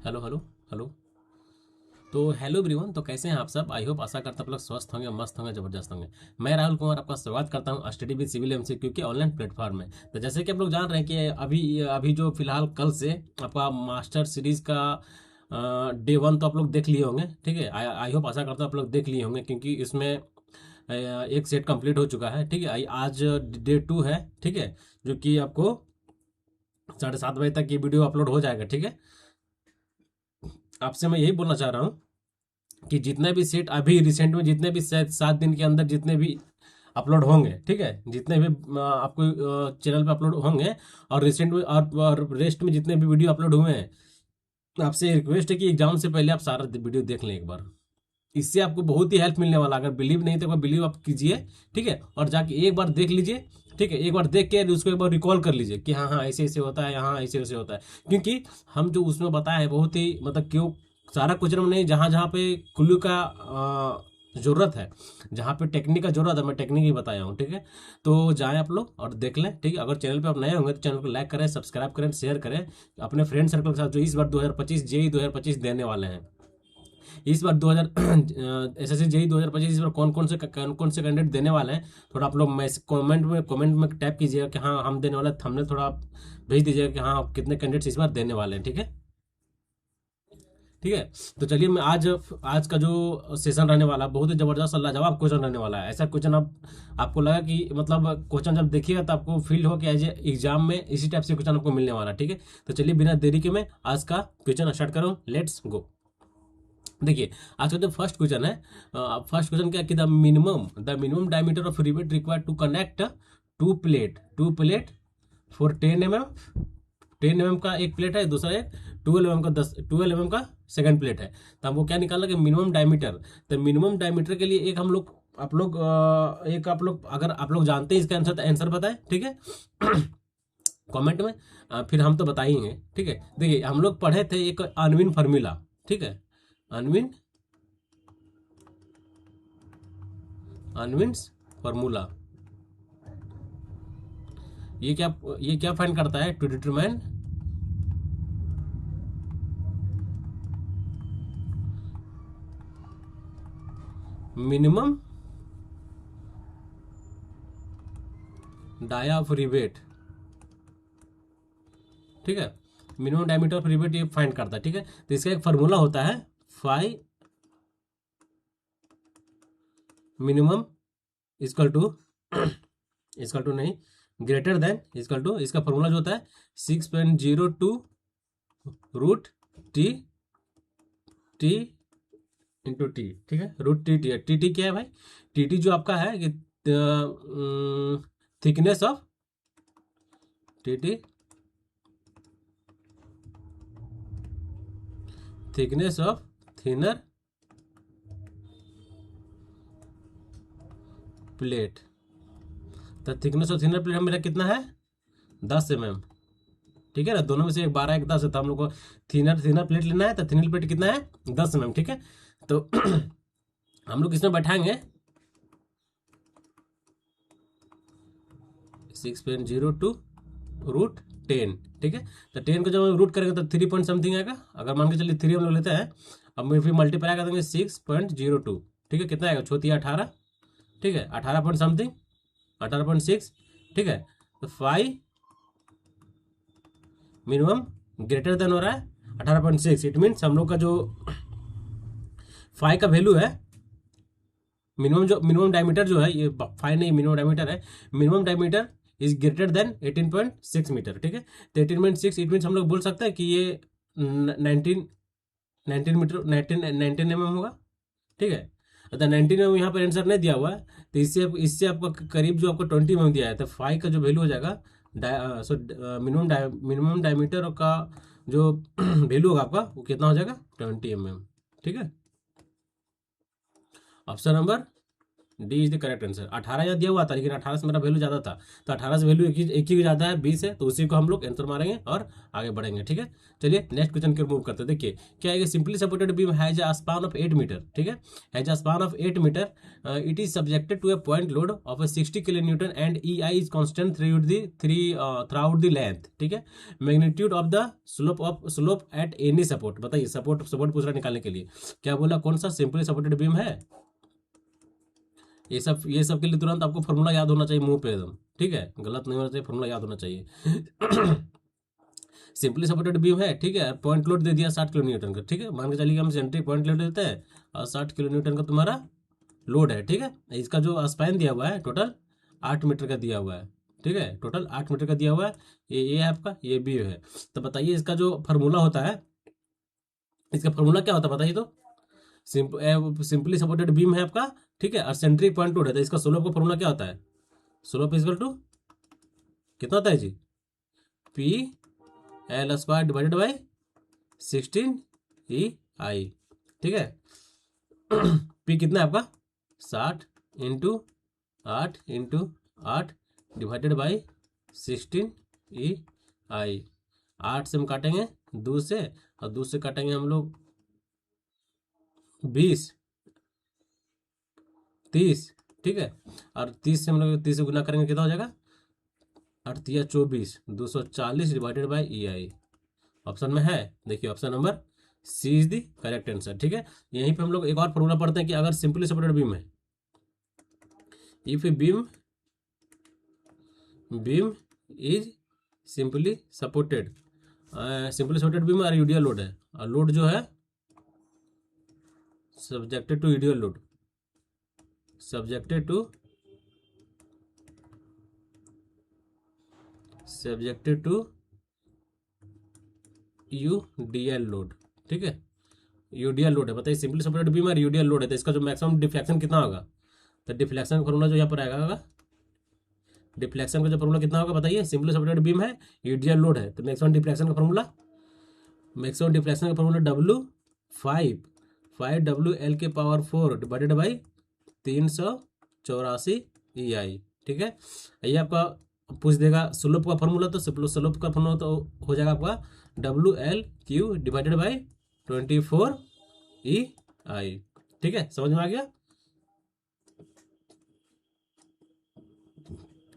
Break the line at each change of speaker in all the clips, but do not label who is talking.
Hello hello hello. तो hello everyone, तो कैसे हैं आप सब? आई होप, आशा करता हूं आप लोग स्वस्थ होंगे, मस्त होंगे, जबरदस्त होंगे। मैं राहुल कुमार आपका स्वागत करता हूं स्टडी विद सिविल एमसीक्यू के ऑनलाइन प्लेटफॉर्म में। तो जैसे कि आप लोग जान रहे हैं कि अभी अभी जो फिलहाल कल से आपका मास्टर सीरीज का डे वन तो आप लोग देख लिए होंगे, ठीक है। आई होप, आशा करता हूं आप लोग देख लिए होंगे, क्योंकि इसमें एक सेट कंप्लीट हो चुका है, ठीक है। आज डे टू है, ठीक है, जो कि आपको 7:30 बजे तक ये वीडियो अपलोड हो जाएगा, ठीक है। आपसे मैं यही बोलना चाह रहा हूँ कि जितने भी सेट अभी रिसेंट में, जितने भी 7 दिन के अंदर जितने भी अपलोड होंगे, ठीक है, जितने भी आपको चैनल पे अपलोड होंगे, और रिसेंट में और रेस्ट में जितने भी वीडियो अपलोड हुए हैं, आपसे रिक्वेस्ट है कि एग्जाम से पहले आप सारा वीडियो देख लें एक बार। इससे आपको बहुत ही हेल्प मिलने वाला। अगर बिलीव नहीं तो एक बार बिलीव आप कीजिए, ठीक है, और जाके एक बार देख लीजिए, ठीक है। एक बार देख के उसको एक बार रिकॉल कर लीजिए कि हाँ हाँ ऐसे ऐसे होता है, यहाँ ऐसे ऐसे होता है। क्योंकि हम जो उसमें बताया है बहुत ही, मतलब क्यों, सारा कुछ नहीं, जहाँ जहाँ पे कुल्लू का जरूरत है, जहाँ पे टेक्निक का जरूरत है, मैं टेक्निक ही बताया हूँ, ठीक है। तो जाएं आप लोग और देख लें, ठीक है। अगर चैनल पे आप नए होंगे तो चैनल को लाइक करें, सब्सक्राइब करें, शेयर करें अपने फ्रेंड सर्कल के साथ, जो इस बार 2025 जेई 2025 देने वाले हैं। इस बार 2000 एसएससी जेई 2025 इस बार कौन कौन से कैंडिडेट देने वाले हैं, थोड़ा आप लोग कमेंट में टैप कीजिएगा कि हाँ हम देने वाले, हमने थोड़ा आप भेज दीजिएगा कि हाँ आप कितने कैंडिडेट्स इस बार देने वाले हैं, ठीक है। ठीक है। तो चलिए, मैं आज आज का जो सेशन रहने वाला है, बहुत ही जबरदस्त लाजवाब क्वेश्चन रहने वाला है। ऐसा क्वेश्चन आप, आपको लगा कि मतलब क्वेश्चन जब देखिएगा तो आपको फील हो कि एज एग्जाम में इसी टाइप से क्वेश्चन आपको मिलने वाला है, ठीक है। तो चलिए, बिना देरी के मैं आज का क्वेश्चन स्टार्ट करूँ, लेट्स गो। देखिए, आज का जो फर्स्ट क्वेश्चन है, फर्स्ट क्वेश्चन क्या कि the minimum diameter of rivet required to connect to plate for 10 mm। 10 mm का एक प्लेट है, दूसरा एक 12 mm का 12 mm का सेकंड प्लेट है। तो हमको क्या निकालना कि मिनिमम डायमीटर। तो मिनिमम डायमीटर के लिए एक हम लोग, आप लोग एक आप लोग, अगर आप लोग जानते हैं इसका आंसर तो आंसर बताएं, ठीक है। कमेंट में। फिर हम तो बताएंगे, ठीक है। देखिए, हम लोग पढ़े थे एक अनविन फार्मूला, ठीक है। अनविन अनविन्स फार्मूला, ये क्या फाइंड करता है? To determine minimum dia of rivet, ठीक है। मिनिमम डायमीटर ऑफ रिवेट ये फाइंड करता है, ठीक है। तो इसका एक फार्मूला होता है, phi minimum equal to equal to नहीं, ग्रेटर देन इक्वल टू, इसका फार्मूला जो होता है 6.02 root T T into T, ठीक है। रूट टी टी है। टी टी क्या है भाई? टी टी जो आपका है कि thickness of T T, thickness of thinner plate. तो थिकनेस ऑफ थिनर प्लेट मेरा कितना है? 10 mm, ठीक है ना। दोनों में से एक 12 एक 10 है, तो हम लोग को थिनर थिनर प्लेट लेना है। तो थिनर प्लेट कितना है? 10 mm, ठीक है। तो हम लोग इसमें बैठाएंगे 6.02 रूट 10, ठीक है। तो 10 को जब हम रूट करेंगे तो 3 पॉइंट समथिंग आएगा। अगर मान के चलिए 3 हम लोग लेते हैं, अब मैं फिर मल्टीप्लाई कर देंगे 6.02, ठीक है। कितना आएगा? छोटी 18, ठीक है। 18 पॉइंट समथिंग, 18.6, ठीक है। तो फाइव मिनिमम ग्रेटर देन हो रहा है 18.6। इट मीन्स हम लोग का जो फाइव का वैल्यू है, मिनिमम डायमीटर जो है, ये फाइव नहीं, मिनिमम डायमीटर है। Minimum diameter is greater than 18.6 metre, ठीक है। तो 18.6 इट मीन्स हम लोग बोल सकते हैं कि ये 19 मीटर, 19 mm होगा, ठीक है। अगर 19 mm यहाँ पर आंसर नहीं दिया हुआ है, तो इससे आपका करीब जो आपको 20 mm दिया है, तो फाइव का जो वैल्यू हो जाएगा, मिनिमम डायमीटर का जो वैल्यू होगा आपका, वो कितना हो जाएगा? 20 mm, ठीक है। Option number D is the correct answer. 18 यहाँ दिया हुआ था, लेकिन 18 से मेरा वैल्यू ज़्यादा था, तो 18 से वैल्यू एक ही ज़्यादा है 20 है, तो उसी को हम लोग आंसर मारेंगे और आगे बढ़ेंगे। ठीक है, चलिए नेक्स्ट क्वेश्चन की ओर मूव करते हैं। देखिए क्या है, simply supported beam has a span of 8 metre. ठीक है, has a span of 8 metre, it is subjected to a point load of 60 kilo newton and E I is constant through the length. ठीक है, magnitude of the slope at any support. बताइए, support पूछ रहा है निकालने के लिए। क्या बोला, कौन सा सिंपली सपोर्टेड बीम है? ये सब के लिए तुरंत आपको फॉर्मूला याद होना चाहिए मुंह पे एकदम। ठीक है, गलत नहीं होना चाहिए, फॉर्मूला याद होना चाहिए। सिंपली सपोर्टेड बीम है, ठीक है, पॉइंट लोड दे दिया 60 किलो न्यूटन का। ठीक है, मान के चलिए हम सेंट्री पॉइंट लोड देते हैं और 60 किलो न्यूटन का तुम्हारा लोड है। ठीक है, इसका जो स्पैन दिया हुआ है टोटल 8 मीटर का दिया हुआ है। ठीक है, टोटल 8 मीटर का दिया हुआ है। ये है आपका, ये बी है। तो बताइए इसका जो फार्मूला होता है, इसका फार्मूला क्या होता है बताइए तो। सिंपली सपोर्टेड बीम है आपका, ठीक है, और सेंट्री पॉइंट लोड है, तो इसका स्लोप का फार्मूला क्या होता है? स्लोप इक्वल टू कितना होता है जी? P L square divided by 16 E I. ठीक है, पी कितना है आपका? 60 into 8 divided by 16 E I. 8 से हम काटेंगे 2 से, और 2 से काटेंगे हम लोग 20, 30। ठीक है, और 30 से हम लोग 30 से गुना करेंगे, कितना हो जाएगा? 8 24, 240 divided by E I. Option में है, देखिए option number C is the correct answer. ठीक है, यहीं पे हम लोग एक और फॉर्मूला पढ़ते हैं कि अगर सिंपली सपोर्टेड बीम है, if beam is simply supported beam और यूडियल लोड है, और लोड जो है subjected to UDL load, subjected to UDL load. ठीक है, यूडीएल लोड है। बताइए सिंपली सपोर्टेड बीम और यूडीएल लोड है, तो इसका जो मैक्सिमम डिफ्लेक्शन कितना होगा? तो डिफ्लेक्शन का फॉर्मूला जो यहाँ पर आएगा होगा, डिफ्लेक्शन का जो फॉर्मूला कितना होगा बताइए। सिंपली सपोर्टेड बीम है, यूडीएल लोड है, तो मैक्सिमम डिफ्लेक्शन का फॉर्मूला W5 के power 4 divided by 384 E I. ठीक है, ये आपका पूछ देगा स्लोप का फॉर्मूला, तो स्लोप का फॉर्मूला तो हो जाएगा आपका WLQ divided by 24 E I. ठीक है, समझ में आ गया?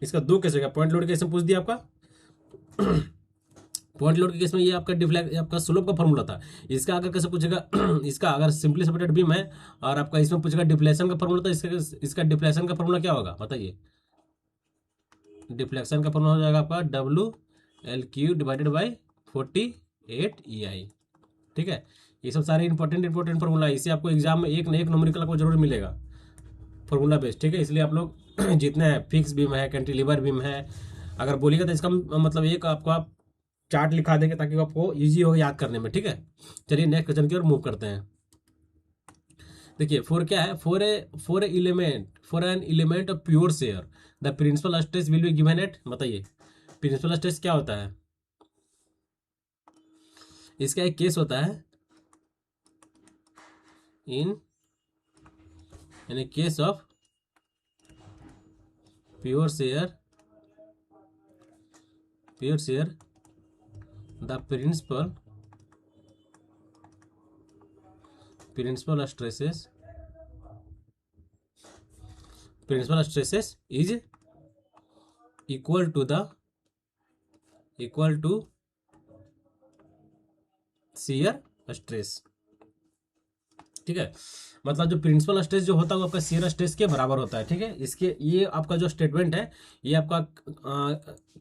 इसका 2 केस होगा, पॉइंट लोड केस में पूछ दिया आपका। पॉइंट लोड के केस में ये आपका स्लोप का फॉर्मूला था। इसका अगर कैसे पूछेगा, इसका अगर सिंपली सपोर्टेड बीम है और आपका इसमें पूछेगा डिफ्लेक्शन का फॉर्मूला, तो इसका डिफ्लेक्शन का फॉर्मूला क्या होगा बताइए। डिफ्लेक्शन का फॉर्मूला हो जाएगा आपका WLQ divided by 48 E I. ठीक है, ये सब सारे इंपॉर्टेंट फॉर्मूला है, इसे आपको एग्जाम में एक न एक न्यूमेरिकल आपको जरूर मिलेगा फॉर्मूला बेस्ड। ठीक है, इसलिए आप लोग जितने हैं, फिक्स बीम है, कैंटिलीवर बीम है, अगर बोलिएगा तो इसका मतलब एक आपको आप चार्ट लिखा देंगे ताकि आपको इजी हो याद करने में। ठीक है, चलिए नेक्स्ट क्वेश्चन की ओर मूव करते हैं। देखिए फोर क्या है, for an element of pure shear the principal stress will be given at. बताइए प्रिंसिपल स्ट्रेस क्या होता है? इसका एक केस होता है, in case of pure shear the principal stresses is equal to shear stress। ठीक है, मतलब जो प्रिंसिपल स्ट्रेस जो होता है वो आपका शियर स्ट्रेस के बराबर होता है। ठीक है, इसके ये आपका जो स्टेटमेंट है, ये आपका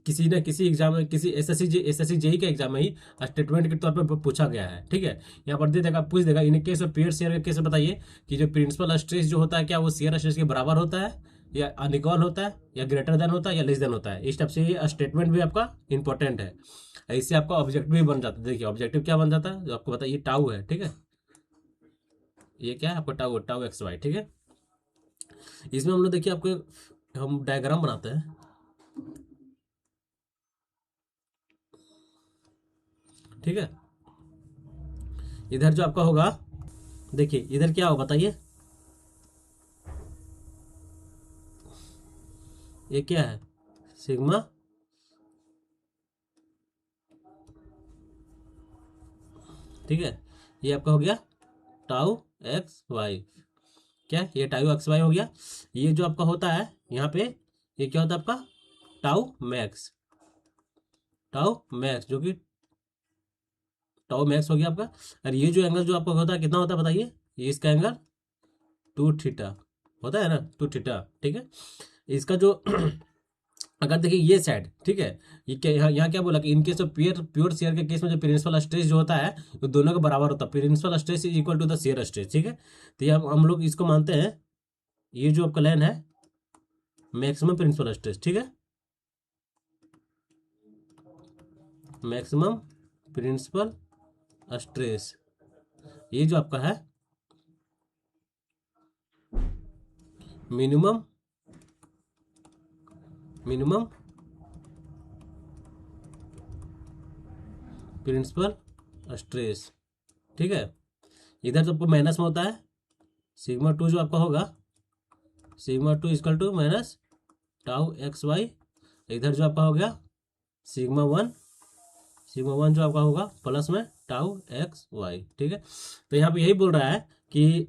किसी न किसी एग्जाम में, किसी एसएससी जेई के एग्जाम में ही स्टेटमेंट के तौर पर पूछा गया है। ठीक है, यहाँ पर दे देगा, पूछ देगा इन केस ऑफ पेयर शेयर के केस में बताइए कि जो प्रिंसिपल स्ट्रेस जो होता है क्या वो शियर स्ट्रेस के बराबर होता है, या अनइक्वल होता है, या ग्रेटर देन होता है, या लेस देन होता है। इस टाइप से ये स्टेटमेंट भी आपका इंपॉर्टेंट है। इससे आपका ऑब्जेक्टिव भी बन जाता है। देखिए ऑब्जेक्टिव क्या बन जाता है, जो आपको बताइए टाउ है। ठीक है, ये क्या है आपका टाउ एक्स वाई। ठीक है, इसमें हम लोग देखिए आपको हम डायग्राम बनाते हैं। ठीक है, इधर जो आपका होगा, देखिए इधर क्या होगा बताइए, ये क्या है, सिग्मा, ठीक है, ये आपका हो गया टाउ एक्स वाई। क्या ये टाउ एक्स वाई हो गया। ये जो आपका होता है यहाँ पे, ये क्या होता है आपका टाउ मैक्स, टाउ मैक्स जो कि टाउ मैक्स हो गया आपका। और ये जो एंगल जो आपका होता है कितना होता है बताइए, ये इसका एंगल 2 थीटा होता है ना, 2 थीटा, ठीक है। इसका जो अगर देखिए ये साइड, ठीक है, ये क्या यहाँ क्या बोला कि इन case of pure pure share के केस में जो प्रिंसिपल स्ट्रेस जो होता है वो दोनों के बराबर होता है, principal stress is equal to the shear stress, ठीक है। तो ये हम लोग इसको मानते हैं, ये जो आपका लाइन है मैक्सिमम प्रिंसिपल स्ट्रेस, ठीक है, मैक्सिमम प्रिंसिपल स्ट्रेस, ये जो आपका है मिनिमम मिनिमम प्रिंसिपल स्ट्रेस, ठीक है। इधर जो आपको माइनस में होता है सिग्मा टू जो आपका होगा, sigma two equal to minus tau x y. इधर जो आपका हो गया सिग्मा वन, सिग्मा वन जो आपका होगा प्लस में टाउ एक्स वाई, ठीक है। तो यहाँ पे यही बोल रहा है कि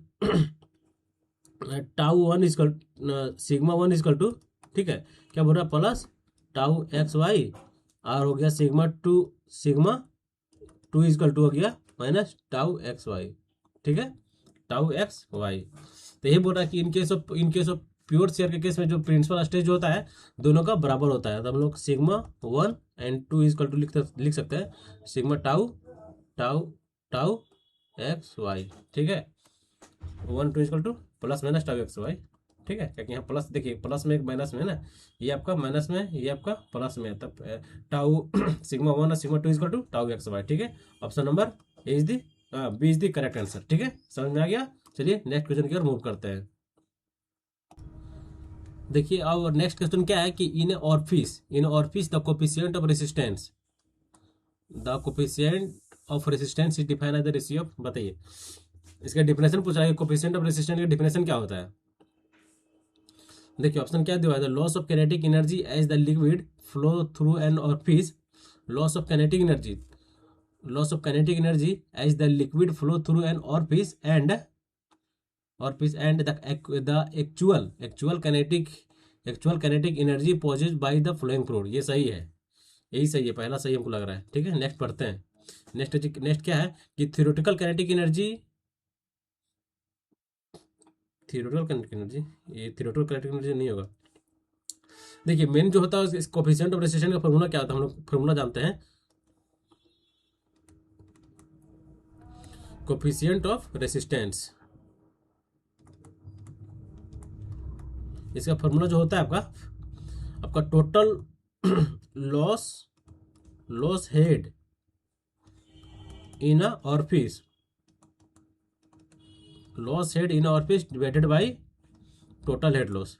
tau one equal sigma one equal to, ठीक है, क्या बोल रहा है प्लस टाउ एक्स वाई, और हो गया सिग्मा टू इक्वल टू हो गया माइनस टाउ एक्स वाई, ठीक है, टाउ एक्स वाई। तो यही बोल रहा है कि इन केस ऑफ प्योर शेयर के केस में जो प्रिंसिपल स्ट्रेस जो होता है दोनों का बराबर होता है। तो हम लोग sigma one and two equal to लिख सकते हैं sigma tau tau tau x y, ठीक है, 1 2 equal to plus minus tau x y, ठीक है, क्योंकि यहाँ प्लस देखिए प्लस में एक माइनस में है ना, ये आपका माइनस में ये आपका प्लस में है, तब टाउ सिग्मा वन और sigma two equal to tau x y, ठीक है। Option number A is the B is the correct answer, ठीक है, समझ में आ गया। चलिए नेक्स्ट क्वेश्चन की ओर मूव करते हैं। देखिए अब नेक्स्ट क्वेश्चन क्या है कि in orifice the coefficient of resistance, the coefficient of resistance is defined as the ratio of, बताइए इसका डिफिनेशन पूछा है, कोफिशिएंट ऑफ रेसिस्टेंस का डिफिनेशन क्या होता है। देखिए ऑप्शन क्या दिया है, the loss of kinetic energy as the liquid flow through an orifice, loss of kinetic energy, loss of kinetic energy as the liquid flow through an orifice and the actual kinetic energy positive by the flowing fluid. ये सही है, यही सही है, पहला सही हमको लग रहा है, ठीक है। नेक्स्ट पढ़ते हैं। नेक्स्ट क्या है कि theoretical kinetic energy, theoretical kinetic energy, ये थ्योरेटिकल काइनेटिक एनर्जी नहीं होगा। देखिए मेन जो होता है इस कोफिशिएंट ऑफ रेसिस्टेंस का फॉर्मूला क्या होता है, हम लोग फॉर्मूला जानते हैं, कोफिशिएंट ऑफ रेसिस्टेंस, इसका फॉर्मूला जो होता है आपका total loss head in a orifice, loss head in orifice divided by total head loss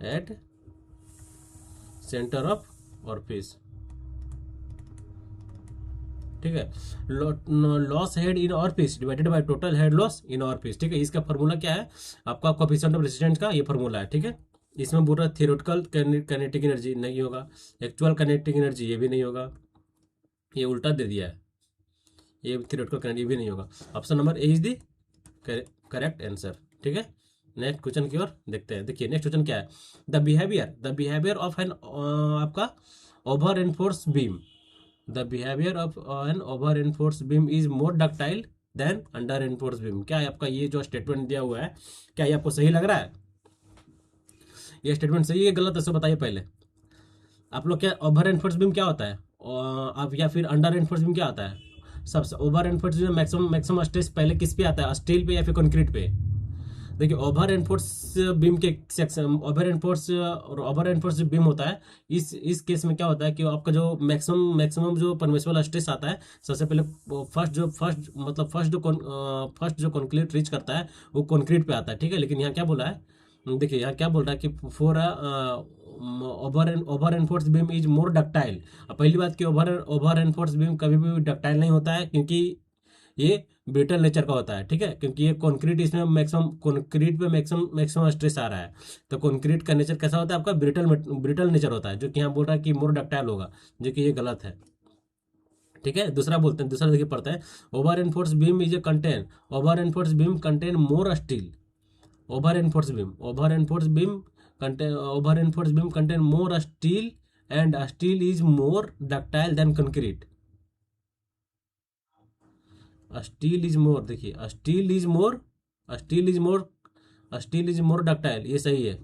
at centre of orifice, ठीक है, loss head in orifice divided by total head loss in orifice, ठीक है। इसका formula क्या है आपका coefficient of resistance का ये फॉर्मूला है, ठीक है। इसमें बोल रहा है थियोरेटिकल काइनेटिक एनर्जी नहीं होगा, एक्चुअल काइनेटिक एनर्जी ये भी नहीं होगा, ये उल्टा दे दिया है, ये थियोरेटिकल काइनेटिक भी नहीं होगा। Option number A is the correct answer, ठीक है। नेक्स्ट क्वेश्चन की ओर देखते हैं। देखिए नेक्स्ट क्वेश्चन क्या है, द बिहेवियर ऑफ एन आपका over enforce beam, the behaviour of an over enforce beam is more ductile than under reinforce beam. क्या है आपका ये जो स्टेटमेंट दिया हुआ है, क्या ये आपको सही लग रहा है, ये स्टेटमेंट सही है गलत है, इसको बताइए पहले आप लोग। क्या ओवर एनफोर्स बीम क्या होता है, आप या फिर अंडर एनफोर्स बीम क्या आता है। सबसे over enforce beam maximum stress पहले किस पे आता है, स्टील पे या फिर कंक्रीट पे। देखिए ओवर एनफोर्स बीम के सेक्शन, ओवर एनफोर्स बीम होता है, इस केस में क्या होता है कि आपका जो मैक्सिमम जो परमिसिबल स्ट्रेस आता है, सबसे पहले फर्स्ट जो कंक्रीट रीच करता है वो कंक्रीट पे आता है, ठीक है। लेकिन यहाँ क्या बोला है, देखिए यहाँ क्या बोल रहा है कि for over enforce beam is more ductile. पहली बात कि ओवर एनफोर्स बीम कभी भी डक्टाइल नहीं होता है, क्योंकि ये ब्रिटल नेचर का होता है, ठीक है, क्योंकि ये कंक्रीट, इसमें मैक्सिमम कंक्रीट पे मैक्सिमम स्ट्रेस आ रहा है। तो कंक्रीट का नेचर कैसा होता है आपका, ब्रिटल नेचर होता है, जो कि यहाँ बोल रहा है कि मोर डक्टाइल होगा, जो कि ये गलत है। ठीक है, दूसरा बोलते हैं, दूसरा देखिए पढ़ते हैं। Over enforce beam is a contain, over enforce beam contain more steel, over enforce beam, over enforce beam contain, over enforce beam contain more steel and steel is more ductile than concrete. Steel is more, देखिए steel is more, steel is more, steel is more ductile, ये सही है।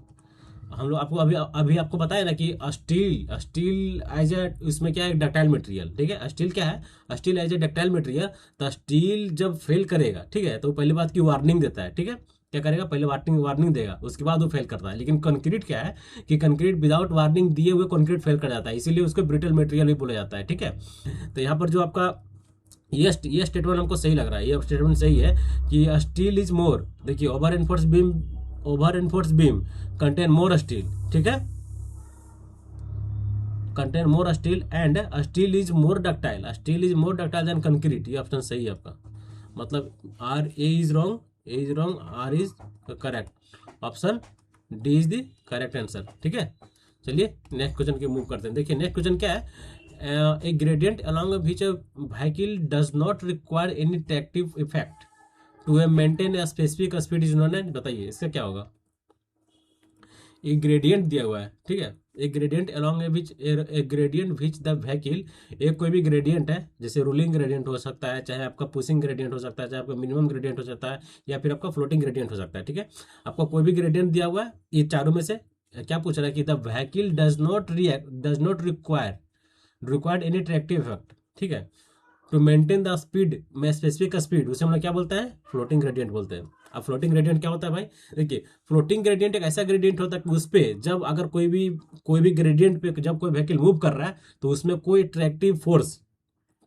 हम लोग आपको अभी अभी आपको बताया ना कि स्टील, स्टील एज ए, इसमें क्या है, डक्टाइल मटेरियल, ठीक है, स्टील क्या है, steel as a ductile material. तो स्टील जब फेल करेगा, ठीक है, तो पहली बात की वार्निंग देता है, ठीक है, क्या करेगा, पहले वार्निंग देगा, उसके बाद वो फेल करता है। लेकिन कंक्रीट क्या है कि कंक्रीट विदाउट वार्निंग दिए हुए कंक्रीट फेल कर जाता है, इसीलिए उसको ब्रिटल मटेरियल भी बोला जाता है, ठीक है। तो यहाँ पर जो आपका ये स्टेटमेंट हमको सही लग रहा है, ये स्टेटमेंट सही है कि स्टील इज मोर, देखिए over enforce beam, over enforce beam contain more steel, ठीक है, contain more steel and steel is more ductile, steel is more ductile than concrete, ये ऑप्शन सही है आपका। मतलब R A is wrong, A is wrong, R is correct, option D is the correct answer, ठीक है। चलिए next question की move करते हैं। देखिए नेक्स्ट क्वेश्चन क्या है, a gradient along which a vehicle does not require any tractive effect to maintain a specific speed is known as, बताइए इसका क्या होगा। एक ग्रेडियंट दिया हुआ है, ठीक है, एक gradient along which a gradient which the vehicle, एक कोई भी ग्रेडियंट है, जैसे रूलिंग ग्रेडियंट हो सकता है, चाहे आपका पुशिंग ग्रेडियंट हो सकता है, चाहे आपका मिनिमम ग्रेडियंट हो सकता है, या फिर आपका फ्लोटिंग ग्रेडियंट हो सकता है, ठीक है। आपको कोई भी ग्रेडियंट दिया हुआ है, ये चारों में से क्या पूछ रहा है कि the vehicle does not required any tractive effect, ठीक है, टू मेंटेन द स्पीड में स्पेसिफिक स्पीड, उसे हम लोग क्या बोलते हैं, फ्लोटिंग ग्रेडियंट बोलते हैं। अब फ्लोटिंग ग्रेडियंट क्या होता है भाई, देखिए फ्लोटिंग ग्रेडियंट एक ऐसा ग्रेडियंट होता है कि उस पर जब अगर कोई भी ग्रेडियंट पे जब कोई व्हीकल मूव कर रहा है, तो उसमें कोई ट्रैक्टिव फोर्स,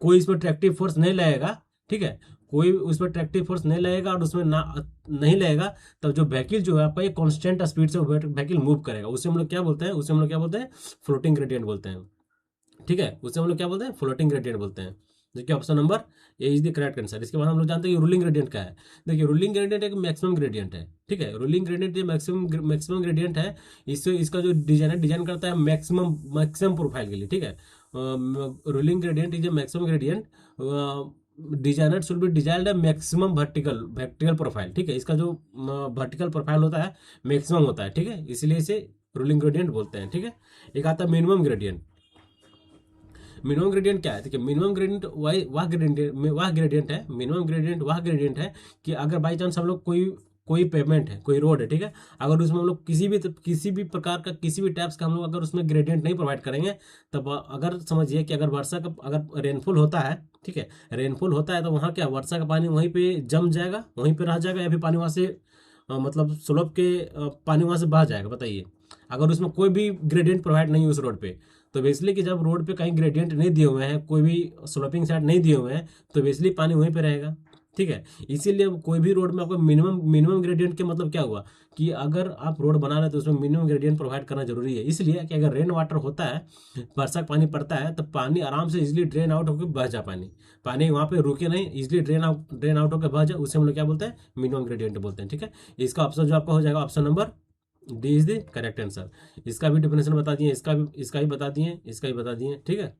कोई इसमें ट्रैक्टिव फोर्स नहीं लगेगा, ठीक है, कोई उसमें ट्रैक्टिव फोर्स नहीं लगेगा, और उसमें ना नहीं लगेगा, तब जो व्हीकल जो है आपका ये कांस्टेंट स्पीड से व्हीकल मूव करेगा, उसे हम लोग क्या बोलते हैं, उसे हम लोग क्या बोलते हैं, फ्लोटिंग ग्रेडियंट बोलते हैं, ठीक है, उसे हम लोग क्या बोलते हैं, फ्लोटिंग ग्रेडियंट बोलते हैं। देखिए option number A is the correct answer. इसके बाद हम लोग जानते हैं कि रूलिंग ग्रेडियंट क्या है। देखिए रूलिंग ग्रेडियंट एक मैक्सिमम ग्रेडियंट है, ठीक है, रूलिंग ग्रेडियंट ये मैक्सिमम ग्रेडियंट है। इससे इसका जो डिजाइन करता है मैक्सिमम प्रोफाइल के लिए, ठीक है। Ruling gradient is a maximum gradient, designer should be designed है मैक्सिमम वर्टिकल प्रोफाइल, ठीक है, इसका जो वर्टिकल प्रोफाइल होता है मैक्सिमम होता है, ठीक है, इसलिए इसे रूलिंग ग्रेडियंट बोलते हैं, ठीक है। एक आता है मिनिमम ग्रेडियंट। मिनिमम ग्रेडियंट क्या है, देखिए मिनिमम ग्रेडियंट वह ग्रेडियंट है, मिनिमम ग्रेडियंट वह ग्रेडियंट है कि अगर बाई चांस हम लोग कोई पेमेंट है, कोई रोड है, ठीक है, अगर उसमें हम लोग किसी भी प्रकार का, किसी भी टाइप्स का हम लोग अगर उसमें ग्रेडियंट नहीं प्रोवाइड करेंगे, तब अगर समझिए कि अगर वर्षा का अगर रेनफॉल होता है, ठीक है, रेनफॉल होता है, तो वहाँ क्या वर्षा का पानी वहीं पे जम जाएगा, वहीं पे रह जाएगा, या फिर पानी वहाँ से मतलब स्लोप के पानी वहाँ से बह जाएगा। बताइए अगर उसमें कोई भी ग्रेडियंट प्रोवाइड नहीं है उस रोड पे, तो बेसिकली कि जब रोड पे कहीं ग्रेडियंट नहीं दिए हुए हैं, कोई भी स्लोपिंग साइड नहीं दिए हुए हैं, तो बेसिकली पानी वहीं पे रहेगा, ठीक है। इसीलिए कोई भी रोड में आपको मिनिमम ग्रेडियंट के मतलब क्या हुआ कि अगर आप रोड बना रहे हैं तो उसमें मिनिमम ग्रेडियंट प्रोवाइड करना जरूरी है, इसलिए कि अगर रेन वाटर होता है, वर्षा का पानी पड़ता है, तो पानी आराम से इजिली ड्रेन आउट होकर बह जा, पानी वहाँ पे रुके नहीं, इजिली ड्रेन आउट होकर बह जाए, उसे हम लोग क्या बोलते हैं, मिनिमम ग्रेडियंट बोलते हैं, ठीक है। इसका ऑप्शन जो आपका हो जाएगा option number D is the correct answer. इसका भी डिफिनेशन बता दिए, इसका भी बता दिए, इसका भी बता दिए, ठीक है।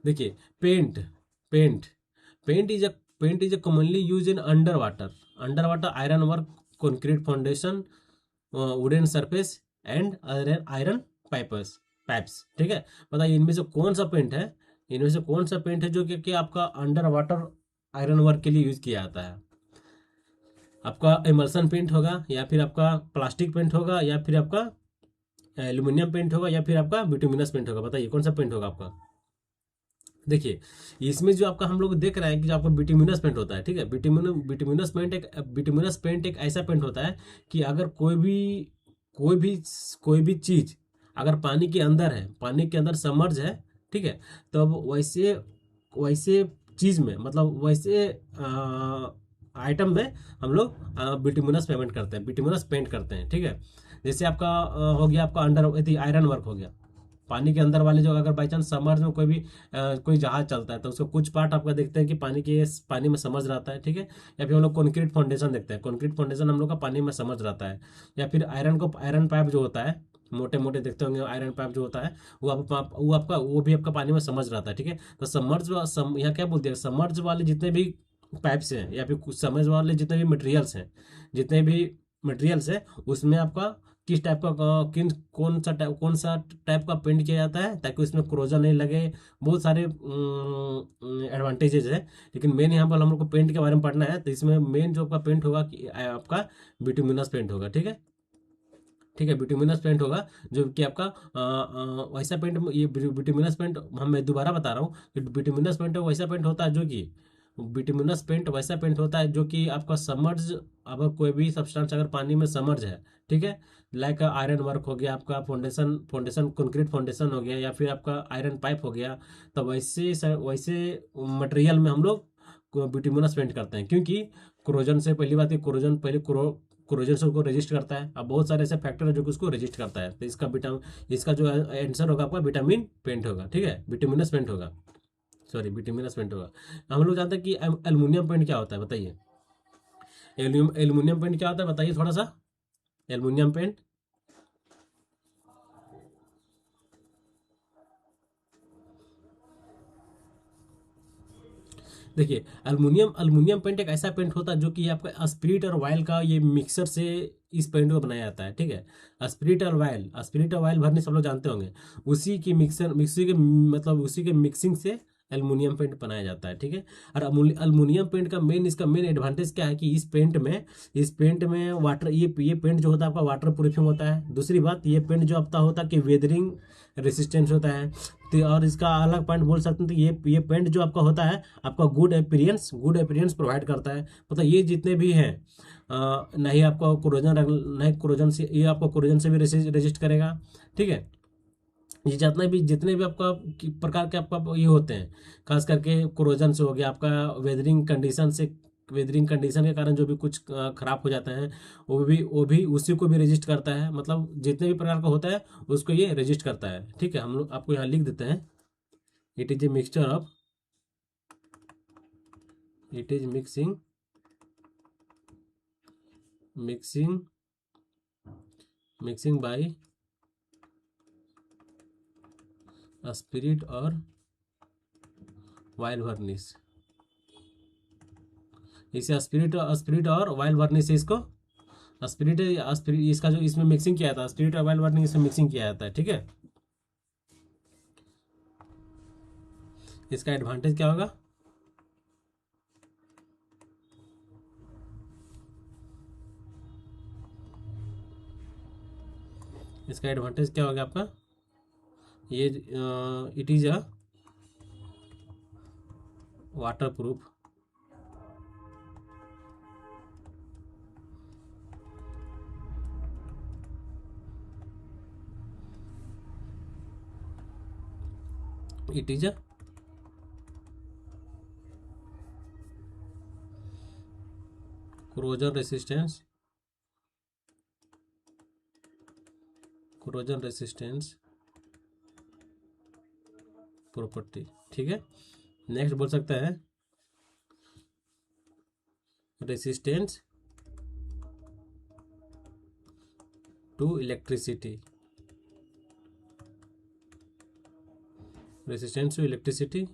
देखिए paint paint paint is a commonly use in under water iron work, concrete foundation, wooden surface and iron pipes, ठीक है। बताइए इनमें से कौन सा पेंट है, इनमें से कौन सा पेंट है जो कि आपका अंडर वाटर आयरन वर्क के लिए यूज किया जाता है। आपका इमल्सन पेंट होगा, या फिर आपका प्लास्टिक पेंट होगा, या फिर आपका एल्यूमिनियम पेंट होगा, या फिर आपका बिटुमिनस पेंट होगा। बताइए कौन सा पेंट होगा आपका। देखिए इसमें जो आपका हम लोग देख रहे हैं कि जो आपका बिटुमिनस पेंट होता है, ठीक है, बिटुमिनस पेंट एक ऐसा पेंट होता है कि अगर कोई भी चीज अगर पानी के अंदर है, पानी के अंदर समर्ज है, ठीक है, तब वैसे वैसे चीज में मतलब वैसे आइटम में हम लोग बिटुमिनस पेमेंट करते हैं, बिटुमिनस पेंट करते हैं, ठीक है। जैसे आपका हो गया आपका अंडर आयरन वर्क हो गया, पानी के अंदर वाले जो, अगर बाई चांस समर्ज में कोई भी कोई जहाज चलता है तो उसका कुछ पार्ट आपका देखते हैं कि पानी में समर्ज रहता है, ठीक है। या फिर हम लोग कंक्रीट फाउंडेशन देखते हैं, कंक्रीट फाउंडेशन हम लोग का पानी में समर्ज रहता है। या फिर आयरन पाइप जो होता है, मोटे मोटे देखते होंगे आयरन पाइप जो होता है, वो भी आपका पानी में समर्ज रहता है, ठीक है। तो यहाँ क्या बोलते हैं, समर्ज वाले जितने भी पाइप्स हैं या फिर कुछ समर्ज वाले जितने भी मटेरियल्स हैं, जितने भी मटेरियल्स है, उसमें आपका किस टाइप का कौन सा टाइप का पेंट किया जाता है ताकि उसमें क्रोजन नहीं लगे। बहुत सारे एडवांटेजेस है, लेकिन मेन यहाँ पर हम लोग को पेंट के बारे में पढ़ना है। तो इसमें मेन जो आपका पेंट होगा कि आपका बिटुमिनस पेंट होगा, ठीक है। ठीक है, बिटुमिनस पेंट होगा, जो कि आपका वैसा पेंट, ये बिटुमिनस पेंट मैं दोबारा बता रहा हूँ कि बिटुमिनस पेंट वैसा पेंट होता है जो कि बिटुमिनस पेंट वैसा पेंट होता है जो कि आपका समर्ज, अगर कोई भी सब्सटेंस अगर पानी में समर्ज है, ठीक है, लाइक आयरन वर्क हो गया, आपका फाउंडेशन कंक्रीट फाउंडेशन हो गया, या फिर आपका आयरन पाइप हो गया, तो वैसे मटेरियल में हम लोग बिटुमिनस पेंट करते हैं, क्योंकि क्रोजन से पहली बात है, क्रोजन से उसको रेजिस्ट करता है। अब बहुत सारे ऐसे फैक्टर है जो कि उसको रेजिस्ट करता है, तो इसका जो आंसर होगा आपका विटामिन पेंट होगा, ठीक है, विटामिनस पेंट होगा, सॉरी विटामिनस पेंट होगा। हम लोग जानते हैं कि एल्युमिनियम पेंट क्या होता है, बताइए। एल्युमिनियम पेंट क्या होता है, बताइए थोड़ा सा। एल्युमिनियम पेंट, देखिए, अल्मुनियम पेंट एक ऐसा पेंट होता है जो कि आपका स्पिरिट और वायल का ये मिक्सर से इस पेंट को बनाया जाता है, ठीक है। स्पिरिट और वायल भरने सब लोग जानते होंगे, उसी के मिक्सिंग से एल्युमिनियम पेंट बनाया जाता है, ठीक है। और एल्युमिनियम पेंट का इसका मेन एडवांटेज क्या है कि इस पेंट में वाटर, ये पेंट जो होता है आपका वाटर प्रूफिंग होता है। दूसरी बात, ये पेंट जो आपका होता है कि वेदरिंग रेसिस्टेंस होता है। तो और इसका अलग पॉइंट बोल सकते हैं, तो ये पेंट जो आपका होता है आपका गुड अपीयरेंस प्रोवाइड करता है। मतलब ये जितने भी हैं, नहीं आपको क्रोजन से, ये आपको क्रोजन से भी रेजिस्ट करेगा, ठीक है। ये जितने भी आपका प्रकार के आपका ये होते हैं, खास करके क्रोजन से हो गया, आपका वेदरिंग कंडीशन के कारण जो भी कुछ खराब हो जाते हैं, वो भी उसी को भी रजिस्ट करता है। मतलब जितने भी प्रकार का होता है उसको ये रजिस्ट करता है, ठीक है। हम लोग आपको यहाँ लिख देते हैं, it is a mixture of, it is mixing by spirit और वाइल वर्निश। इसे स्पिरिट और वाइल वर्निश से इसको स्पिरिट इसका जो इसमें मिक्सिंग किया था, स्पिरिट और वाइल वर्निश इसमें मिक्सिंग किया जाता है, ठीक है। इसका एडवांटेज क्या होगा, इसका एडवांटेज क्या होगा आपका, ये it is a water proof, it is a corrosion resistance property, ठीक है। नेक्स्ट बोल सकते हैं रेसिस्टेंस टू इलेक्ट्रिसिटी,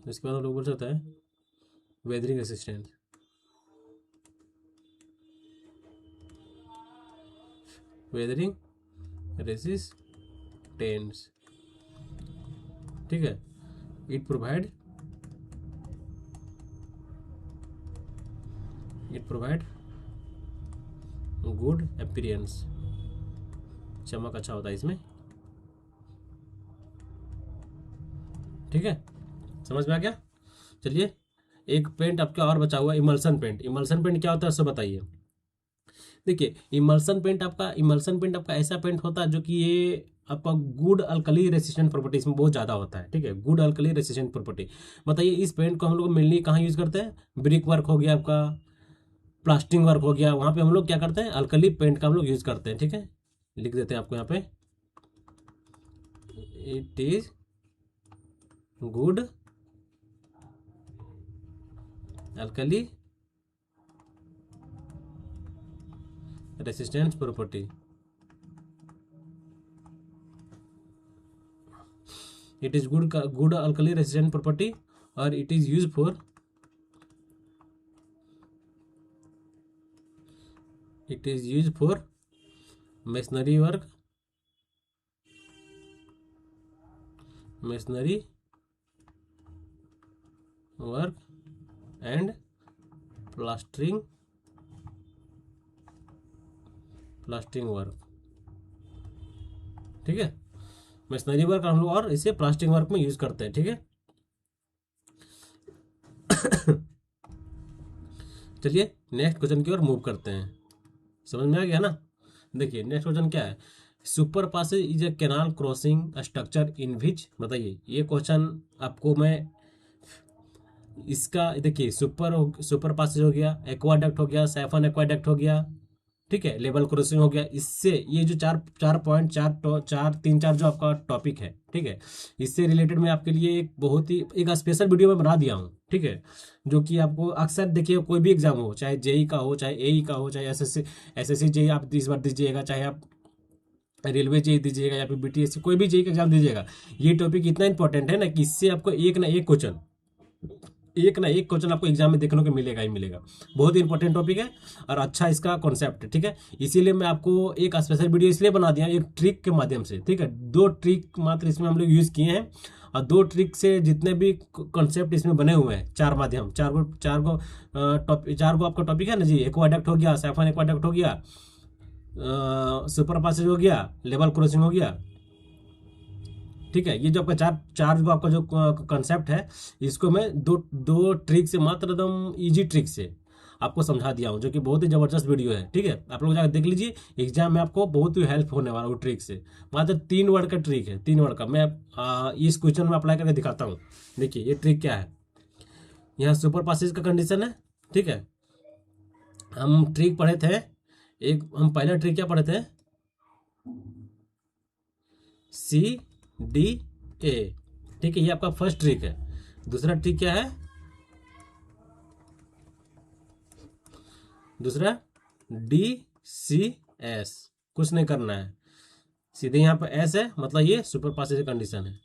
इसके बाद हम लोग बोल सकते हैं वेदरिंग रेसिस्टेंस, ठीक है। इट प्रोवाइड गुड अपीयरेंस, चमक अच्छा होता है इसमें, ठीक है। समझ में आ गया। चलिए, एक पेंट आपका और बचा हुआ, इमल्सन पेंट क्या होता है उससे बताइए। देखिए, इमल्सन पेंट आपका ऐसा पेंट होता है जो कि ये आपका गुड अल्कली रेसिस्टेंट प्रॉपर्टी इसमें बहुत ज़्यादा होता है, ठीक है। गुड अल्कली रेसिस्टेंट प्रॉपर्टी, बताइए इस पेंट को हम लोग मेनली कहाँ यूज़ करते हैं, ब्रिक वर्क हो गया, आपका प्लास्टिंग वर्क हो गया, वहाँ पे हम लोग क्या करते हैं, अल्कली पेंट का हम लोग यूज़ करते हैं, ठीक है। लिख देते हैं आपको यहाँ पे it is good alkali resistance property. It is good alkali resistant property और it is use for masonry work and plastering work. ठीक है, मशीनरी वर्क हम लोग और इसे प्लास्टिंग वर्क में यूज करते हैं। ठीक है, चलिए नेक्स्ट क्वेश्चन की ओर मूव करते हैं। समझ में आ गया ना? देखिए नेक्स्ट क्वेश्चन क्या है, super passage is a canal crossing structure in which. बताइए, ये क्वेश्चन आपको मैं इसका देखिए सुपर पासेज हो गया, एक्वाडक्ट हो गया, साइफन एक्वाडक्ट हो गया, ठीक है, लेवल क्रॉसिंग हो गया। इससे ये जो चार पॉइंट तीन चार जो आपका टॉपिक है, ठीक है, इससे रिलेटेड मैं आपके लिए एक बहुत ही एक स्पेशल वीडियो में बना दिया हूँ। ठीक है, जो कि आपको अक्सर देखिए कोई भी एग्जाम हो, चाहे जेई का हो, चाहे एई का हो, चाहे एसएससी जेई आप इस बार दीजिएगा, चाहे आप रेलवे जेई दीजिएगा या फिर बीटीएस कोई भी जेई का एग्जाम दीजिएगा, ये टॉपिक इतना इंपॉर्टेंट है ना कि इससे आपको एक ना एक क्वेश्चन आपको एग्जाम में देखने को मिलेगा ही मिलेगा। बहुत ही इंपॉर्टेंट टॉपिक है और अच्छा इसका कॉन्सेप्ट है। ठीक है, इसीलिए मैं आपको एक स्पेशल वीडियो इसलिए बना दिया एक ट्रिक के माध्यम से। ठीक है, 2 ट्रिक मात्र इसमें हम लोग यूज किए हैं और 2 ट्रिक से जितने भी कॉन्सेप्ट इसमें बने हुए हैं, 4 गो आपका टॉपिक है ना जी। एक्वाडक्ट हो गया, साइफन एक्वाडक्ट हो गया, सुपर पासेज हो गया, लेवल क्रॉसिंग हो गया। ठीक है, ये जो आपका चार जो आपका जो कॉन्सेप्ट है, इसको मैं दो ट्रिक से मात्र एकदम इजी ट्रिक से आपको समझा दिया हूँ, जो कि बहुत ही जबरदस्त वीडियो है। ठीक है, आप लोग जाकर देख लीजिए, एग्जाम में आपको बहुत ही हेल्प होने वाला वो ट्रिक से। मात्र 3 वर्ड का ट्रिक है, 3 वर्ड का। मैं इस क्वेश्चन में अप्लाई करके दिखाता हूँ। देखिए ये ट्रिक क्या है, यहाँ सुपर पासेज का कंडीशन है। ठीक है, हम ट्रिक पढ़े थे हम पहला ट्रिक क्या पढ़े थे, CDA। ठीक है, ये आपका फर्स्ट ट्रिक है। दूसरा ट्रिक क्या है, दूसरा DCS। कुछ नहीं करना है, सीधे यहाँ पर S है, मतलब ये सुपर पासेज कंडीशन है।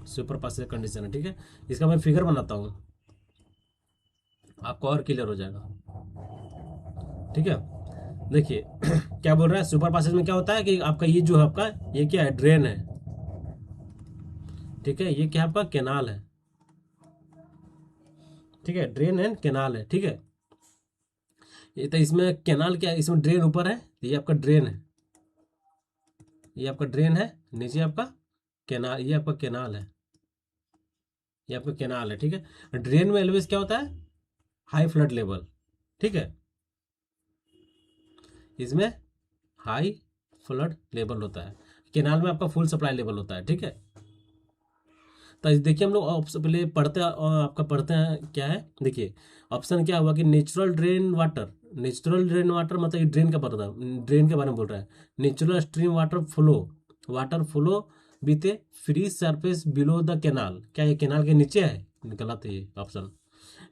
सुपर पासेज कंडीशन है। ठीक है, इसका मैं फिगर बनाता हूँ, आपको और क्लियर हो जाएगा। ठीक है, देखिए क्या बोल रहा है, सुपर पासेज में क्या होता है कि आपका ये जो है आपका ये क्या है, ड्रेन है। ठीक है, ये क्या आपका कैनाल है। ठीक है, ड्रेन एंड कैनाल है। ठीक है, ये तो इसमें कैनाल क्या है, इसमें ड्रेन ऊपर है, ये आपका ड्रेन है, ये आपका ड्रेन है, नीचे आपका कैनाल, ये आपका कैनाल है, ये आपका कैनाल है। ठीक है, ड्रेन में ऑलवेज क्या होता है, हाई फ्लड लेवल। ठीक है, इसमें हाई फ्लड लेवल होता है, कैनाल में आपका फुल सप्लाई लेवल होता है। ठीक है, तो देखिए हम लोग पहले पढ़ते हैं, आपका पढ़ते हैं क्या है, देखिए ऑप्शन क्या हुआ कि नेचुरल ड्रेन वाटर मतलब ये ड्रेन का पता था, ड्रेन के बारे में बोल रहा है। Natural stream water flow with A free surface below the canal. क्या ये कैनाल के नीचे है, गलत है ये option.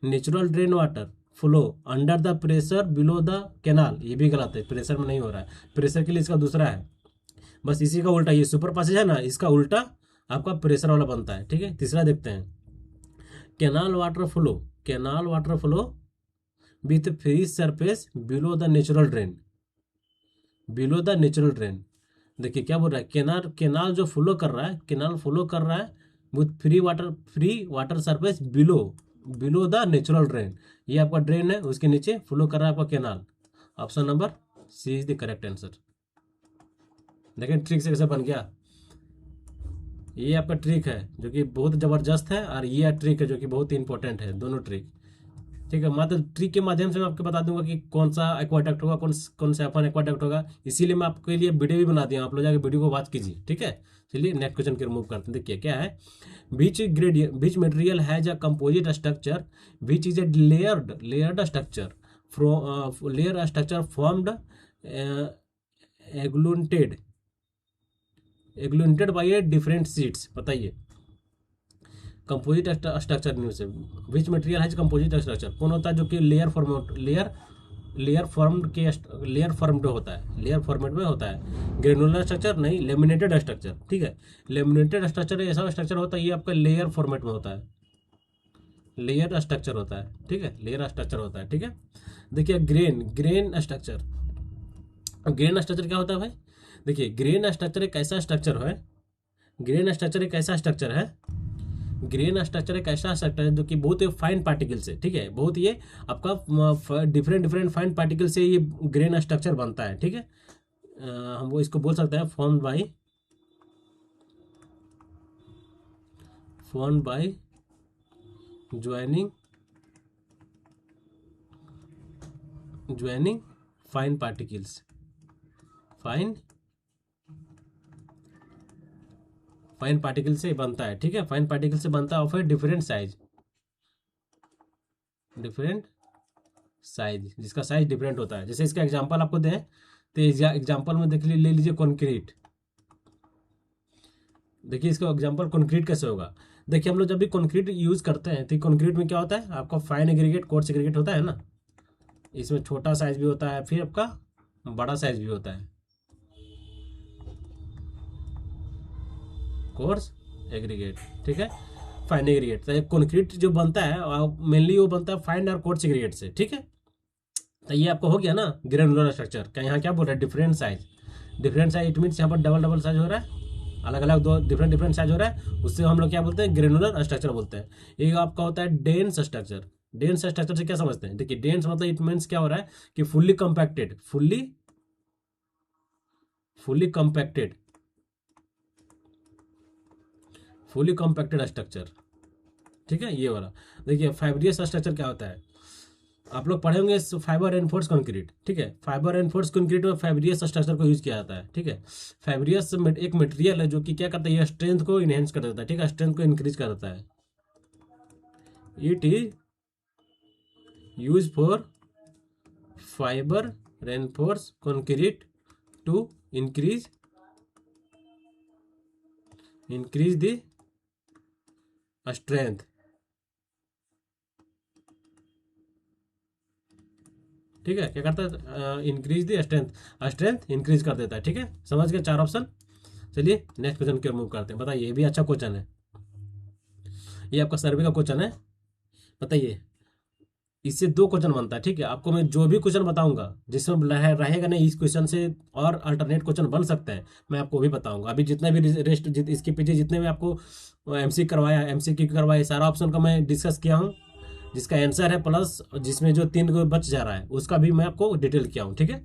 Natural drain water flow under the pressure below the canal, ये भी गलत है, प्रेशर में नहीं हो रहा है, प्रेशर के लिए इसका दूसरा है। बस इसी का उल्टा, ये सुपर पासेज है ना, इसका उल्टा आपका प्रेशर वाला बनता है। ठीक है, तीसरा देखते हैं, canal water flow with free surface below the natural drain. देखिए क्या बोल रहा है, कैनाल जो फ्लो कर रहा है with free water surface below the natural drain. ये आपका ड्रेन है, उसके नीचे फ्लो कर रहा है आपका canal. Option number C is the correct answer. देखिए ट्रिक से कैसे बन गया, ये आपका ट्रिक है जो कि बहुत जबरदस्त है, और ये ट्रिक है जो कि बहुत ही इंपॉर्टेंट है, दोनों ट्रिक। ठीक है, मात्र ट्रिक के माध्यम से मैं आपको बता दूंगा कि कौन सा एक्वाडक्ट होगा, कौन सा अपन एक्वाडक्ट होगा। इसीलिए मैं आपके लिए वीडियो भी बना दिया, आप लोग जाकर वीडियो को वॉच कीजिए। ठीक है, चलिए नेक्स्ट क्वेश्चन के रिमूव करते हैं। देखिए क्या है, which material has a composite structure which is a layered structure formed a glued a glued by a different sheets, बताइए कंपोजिट स्ट्रक्चर न्यूज से which material has composite structure, कौन होता है जो कि लेयर फॉर्म्ड होता है, लेयर फॉर्मेट में होता है। ग्रेनुलर स्ट्रक्चर नहीं, लेमिनेटेड स्ट्रक्चर, ठीक है। लेमिनेटेड स्ट्रक्चर ऐसा स्ट्रक्चर होता है, ये आपका लेयर फॉर्मेट में होता है, लेयर स्ट्रक्चर होता है, ठीक है, लेयर स्ट्रक्चर होता है, ठीक है। देखिए ग्रेन स्ट्रक्चर, ग्रेन स्ट्रक्चर क्या होता है भाई, देखिए ग्रेन स्ट्रक्चर एक ऐसा स्ट्रक्चर है, ग्रेन स्ट्रक्चर एक ऐसा स्ट्रक्चर है, ग्रेन स्ट्रक्चर एक ऐसा स्ट्रक्चर है जो कि बहुत फाइन पार्टिकल से, ठीक है, बहुत ये आपका डिफरेंट फाइन पार्टिकल से ये ग्रेन स्ट्रक्चर बनता है, ठीक है। हम वो इसको बोल सकते हैं form by joining fine particles, fine particle से बनता है, ठीक है, फाइन पार्टिकल से बनता है और फिर डिफरेंट साइज जिसका साइज डिफरेंट होता है। जैसे इसका एग्जांपल आपको दें तो एग्जांपल में देख ले लीजिए कंक्रीट, देखिए इसका एग्जांपल कंक्रीट कैसे होगा। देखिए हम लोग जब भी कंक्रीट यूज करते हैं तो कंक्रीट में क्या होता है, आपका फाइन एग्रीगेट कोर्स एग्रीगेट होता है ना, इसमें छोटा साइज भी होता है, फिर आपका बड़ा साइज भी होता है, कोर्स एग्रीगेट, ठीक है, फाइन एग्रीगेट। तो कंक्रीट जो बनता है मेनली वो बनता है फाइन और कोर्स एग्रीगेट से, ठीक है। तो ये आपको हो गया ना ग्रेनुलर स्ट्रक्चर का, यहाँ क्या बोल रहा है डिफरेंट साइज, इट मीन्स यहाँ पर डबल साइज हो रहा है, अलग अलग दो डिफरेंट साइज हो रहा है, उससे हम लोग क्या बोलते हैं ग्रेनुलर स्ट्रक्चर बोलते हैं। एक आपका होता है डेंस स्ट्रक्चर, डेंस स्ट्रक्चर से क्या समझते हैं, देखिए डेंस मतलब इट मीन्स क्या हो रहा है कि फुल्ली कंपैक्टेड स्ट्रक्चर, ठीक है, ये वाला। देखिए फाइब्रियस स्ट्रक्चर क्या होता है, आप लोग पढ़े होंगे फाइबर एनफोर्स कंक्रीट, ठीक है, फाइबर एनफोर्स कंक्रीट में फाइब्रियस स्ट्रक्चर को यूज किया जाता है, ठीक है। फाइब्रियस एक मटेरियल है जो कि क्या करता है, ये स्ट्रेंथ को इनहेंस कर देता है, ठीक है, स्ट्रेंथ को इंक्रीज कर देता है। It is use for fibre reinforce concrete to increase the strength, ठीक है, क्या करता है इंक्रीज द स्ट्रेंथ इंक्रीज कर देता है, ठीक है। समझ गए 4 ऑप्शन। चलिए नेक्स्ट क्वेश्चन की ओर मूव करते हैं। बताइए, ये भी अच्छा क्वेश्चन है, ये आपका सर्वे का क्वेश्चन है। बताइए इससे 2 क्वेश्चन बनता है, ठीक है। आपको मैं जो भी क्वेश्चन बताऊंगा जिसमें रहेगा नहीं इस क्वेश्चन से और अल्टरनेट क्वेश्चन बन सकते हैं, मैं आपको भी बताऊंगा। अभी जितने भी रेस्ट इसके पीछे जितने भी आपको एमसीक्यू करवाया सारा ऑप्शन का मैं डिस्कस किया हूँ, जिसका आंसर है प्लस जिसमें जो 3 को बच जा रहा है उसका भी मैं आपको डिटेल किया हूँ, ठीक है।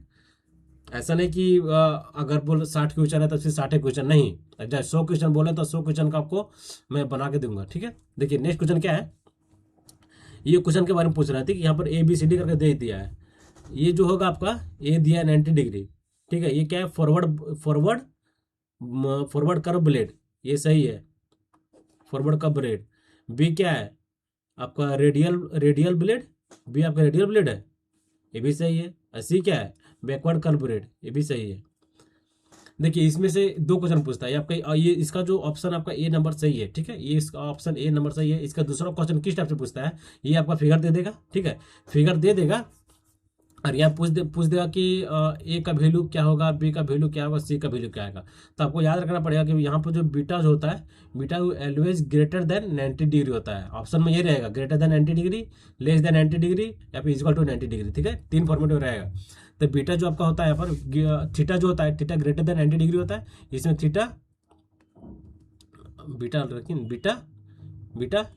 ऐसा नहीं कि अगर बोल 60 क्वेश्चन है तो फिर 60 क्वेश्चन नहीं, जब 100 क्वेश्चन बोले तो 100 क्वेश्चन का आपको मैं बना के दूंगा, ठीक है। देखिए नेक्स्ट क्वेश्चन क्या है, ये क्वेश्चन के बारे में पूछ रहा था कि यहाँ पर ABCD करके दे दिया है। ये जो होगा आपका ए दिया है 90 डिग्री, ठीक है, ये क्या है फॉरवर्ड कर्व ब्लेड, ये सही है, फॉरवर्ड कर्व ब्लेड। बी क्या है आपका रेडियल ब्लेड, बी आपका रेडियल ब्लेड है, ये भी सही है। सी क्या है बैकवर्ड कर्व ब्लेड, ये भी सही है। देखिए इसमें से 2 क्वेश्चन पूछता है आपका, ये इसका जो ऑप्शन आपका ए नंबर सही है, ठीक है, ये इसका ऑप्शन ए नंबर सही है। इसका दूसरा क्वेश्चन किस टाइप से पूछता है, ये आपका फिगर दे देगा, ठीक है, फिगर दे देगा और यहाँ पूछ देगा कि ए का वैल्यू क्या होगा, बी का वैल्यू क्या होगा, सी का वैल्यू क्या आएगा। तो आपको याद रखना पड़ेगा कि यहाँ पर जो बीटा जो होता है, beta always greater than 90 degree होता है। ऑप्शन में ये रहेगा greater than 90 degree, less than 90 degree या फिर इक्वल टू 90 डिग्री, ठीक है, 3 फॉर्मेट में रहेगा। तो बीटा जो आपका होता है यहाँ पर थीटा जो होता है, थीटा ग्रेटर देन 90 डिग्री होता है, इसमें theta beta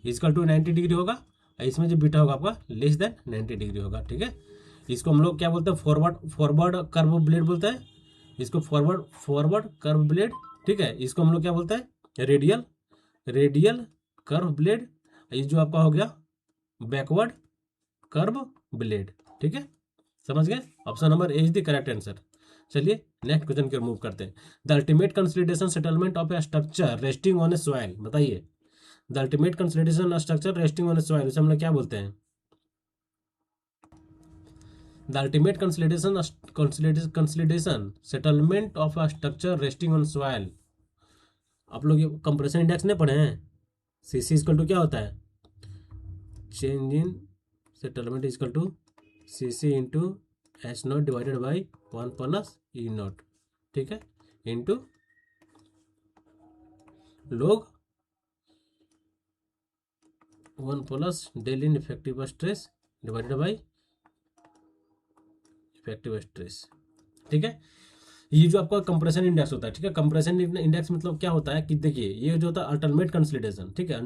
equal to 90 degree होगा, इसमें जो बीटा होगा आपका लेस देन 90 डिग्री होगा, ठीक है। इसको हम लोग क्या बोलते हैं फॉरवर्ड कर्व ब्लेड बोलते हैं, इसको फॉरवर्ड कर्व ब्लेड, ठीक है। इसको हम लोग क्या बोलते हैं रेडियल कर्व ब्लेड, ये जो आपका हो गया बैकवर्ड कर्व ब्लेड, ठीक है, समझ गए। Option number A is the correct answer. चलिए नेक्स्ट क्वेश्चन की ओर मूव करते हैं। The ultimate consolidation settlement of a structure resting on a soil, बताइए the ultimate consolidation structure resting on a soil, उसे हम लोग क्या बोलते हैं। The ultimate consolidation settlement of a structure resting on soil. आप लोग ये कंप्रेशन इंडेक्स नहीं पढ़े हैं? सीसी इक्वल टू क्या होता है? Change in settlement equal to CC into H naught divided by 1 plus e naught, ठीक है, into log 1 plus del in effective stress divided by effective stress, ठीक है। ये जो आपका कंप्रेशन इंडेक्स होता है, ठीक है, कंप्रेशन इंडेक्स मतलब क्या होता है कि देखिए ये जो होता है अल्टरमेट कंसोलिडेशन, ठीक है,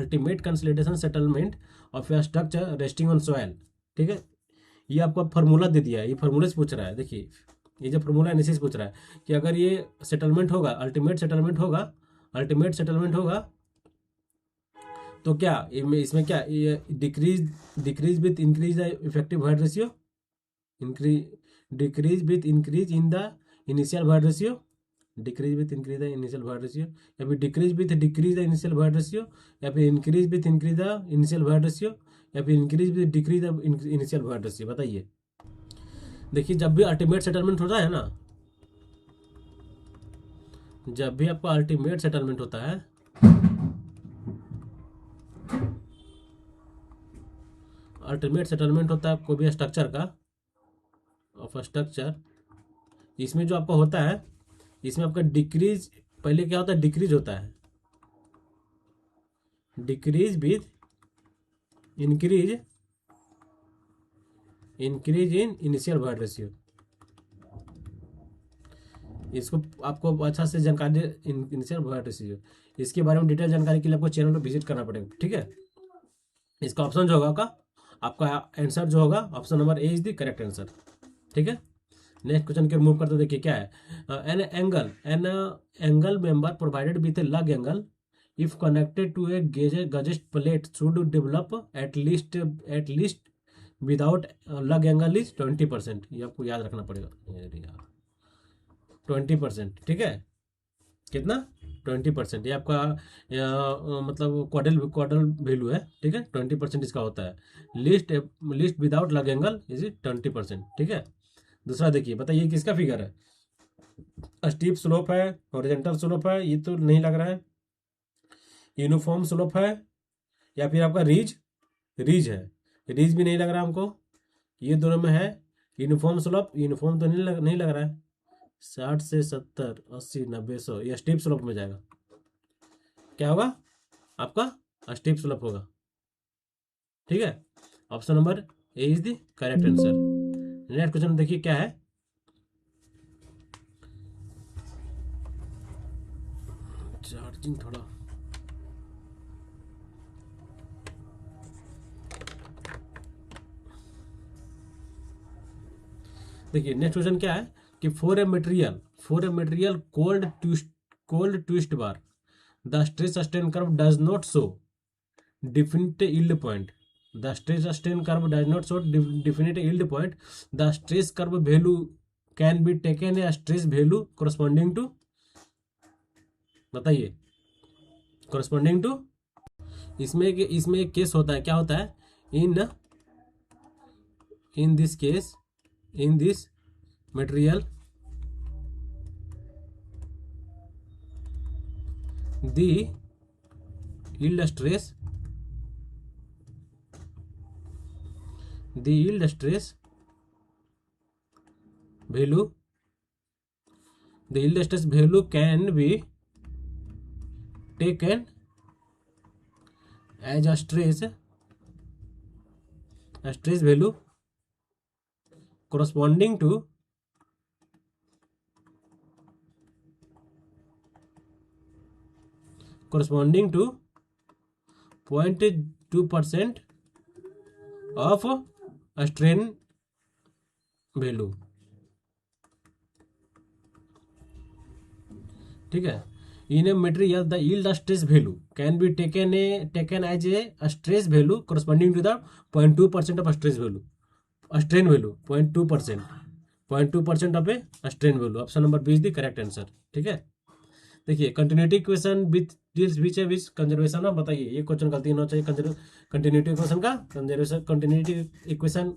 ultimate consolidation settlement of a structure resting on soil, ठीक है। ये आपको फार्मूला दे दिया है, ये फार्मूला से पूछ रहा है। देखिए ये जो फार्मूला एनालिसिस पूछ रहा है कि अगर ये सेटलमेंट होगा, अल्टीमेट सेटलमेंट होगा तो क्या इसमें क्या decrease with increase the effective void ratio, decrease with increase in the initial void ratio, decrease with increase the initial void ratio, या फिर decrease with decrease the initial void ratio, या फिर increase with increase the initial void ratio, या फिर increase with decrease the initial void ratio. बताइए। देखिए जब भी अल्टीमेट सेटलमेंट होता है ना, जब भी आपका अल्टीमेट सेटलमेंट होता है, अल्टीमेट सेटलमेंट होता है कोई भी स्ट्रक्चर का, ऑफ स्ट्रक्चर, इसमें जो आपका होता है, इसमें आपका डिक्रीज पहले क्या होता है, डिक्रीज होता है, decrease with increase in initial void ratio. इसको आपको अच्छा से जानकारी, इनिशियल वॉइड रेशियो, इसके बारे में डिटेल जानकारी के लिए आपको चैनल पर विजिट करना पड़ेगा, ठीक है। इसका ऑप्शन जो होगा आपका आंसर जो होगा option number A is the correct answer, ठीक है। नेक्स्ट क्वेश्चन के मूव करते देखिए क्या है। An angle member provided with a lug angle if connected to a gusset plate should develop at least without lug angle is 20%। ये आपको याद रखना पड़ेगा यार, 20%, ठीक है। कितना? 20%। ये आपका मतलब क्वाड्रल वैल्यू है, ठीक है। 20% इसका होता है। List without lug angle is 20%, ठीक है। दूसरा देखिए, बताइए किसका फिगर है? स्टीप स्लोप है, हॉरिजॉन्टल स्लोप है, ये तो नहीं लग रहा है। यूनिफॉर्म स्लोप है, या फिर आपका रिज है, रिज भी नहीं लग रहा हमको। ये दोनों में है यूनिफॉर्म स्लोप, यूनिफॉर्म तो नहीं लग रहा है। 60 से 70 80 90 100, यह स्टीप स्लोप में जाएगा। क्या होगा आपका? स्टीप स्लोप होगा, ठीक है। Option number A is the correct answer. Next question देखिए क्या है। चार्जिंग थोड़ा, देखिए नेक्स्ट क्वेश्चन क्या है कि for a material cold twist bar the stress strain curve does not show definite yield point. The stress strain curve does not show definite yield point. The stress curve value can be taken a stress value corresponding to, बताइए, corresponding to, इसमें एक case होता है, क्या होता है? in this case, in this material the yield stress value can be taken as a stress value corresponding to 0.2% of strain value, ठीक है। In a material the yield stress value can be taken as a stress value corresponding to the 0.2% of strain value 0.2% of a strain value. Option number B is the correct answer, ठीक है। देखिए continuity equation with deals which conservation of, बताइए ये question गलती होना चाहिए। Continuity equation का continuity equation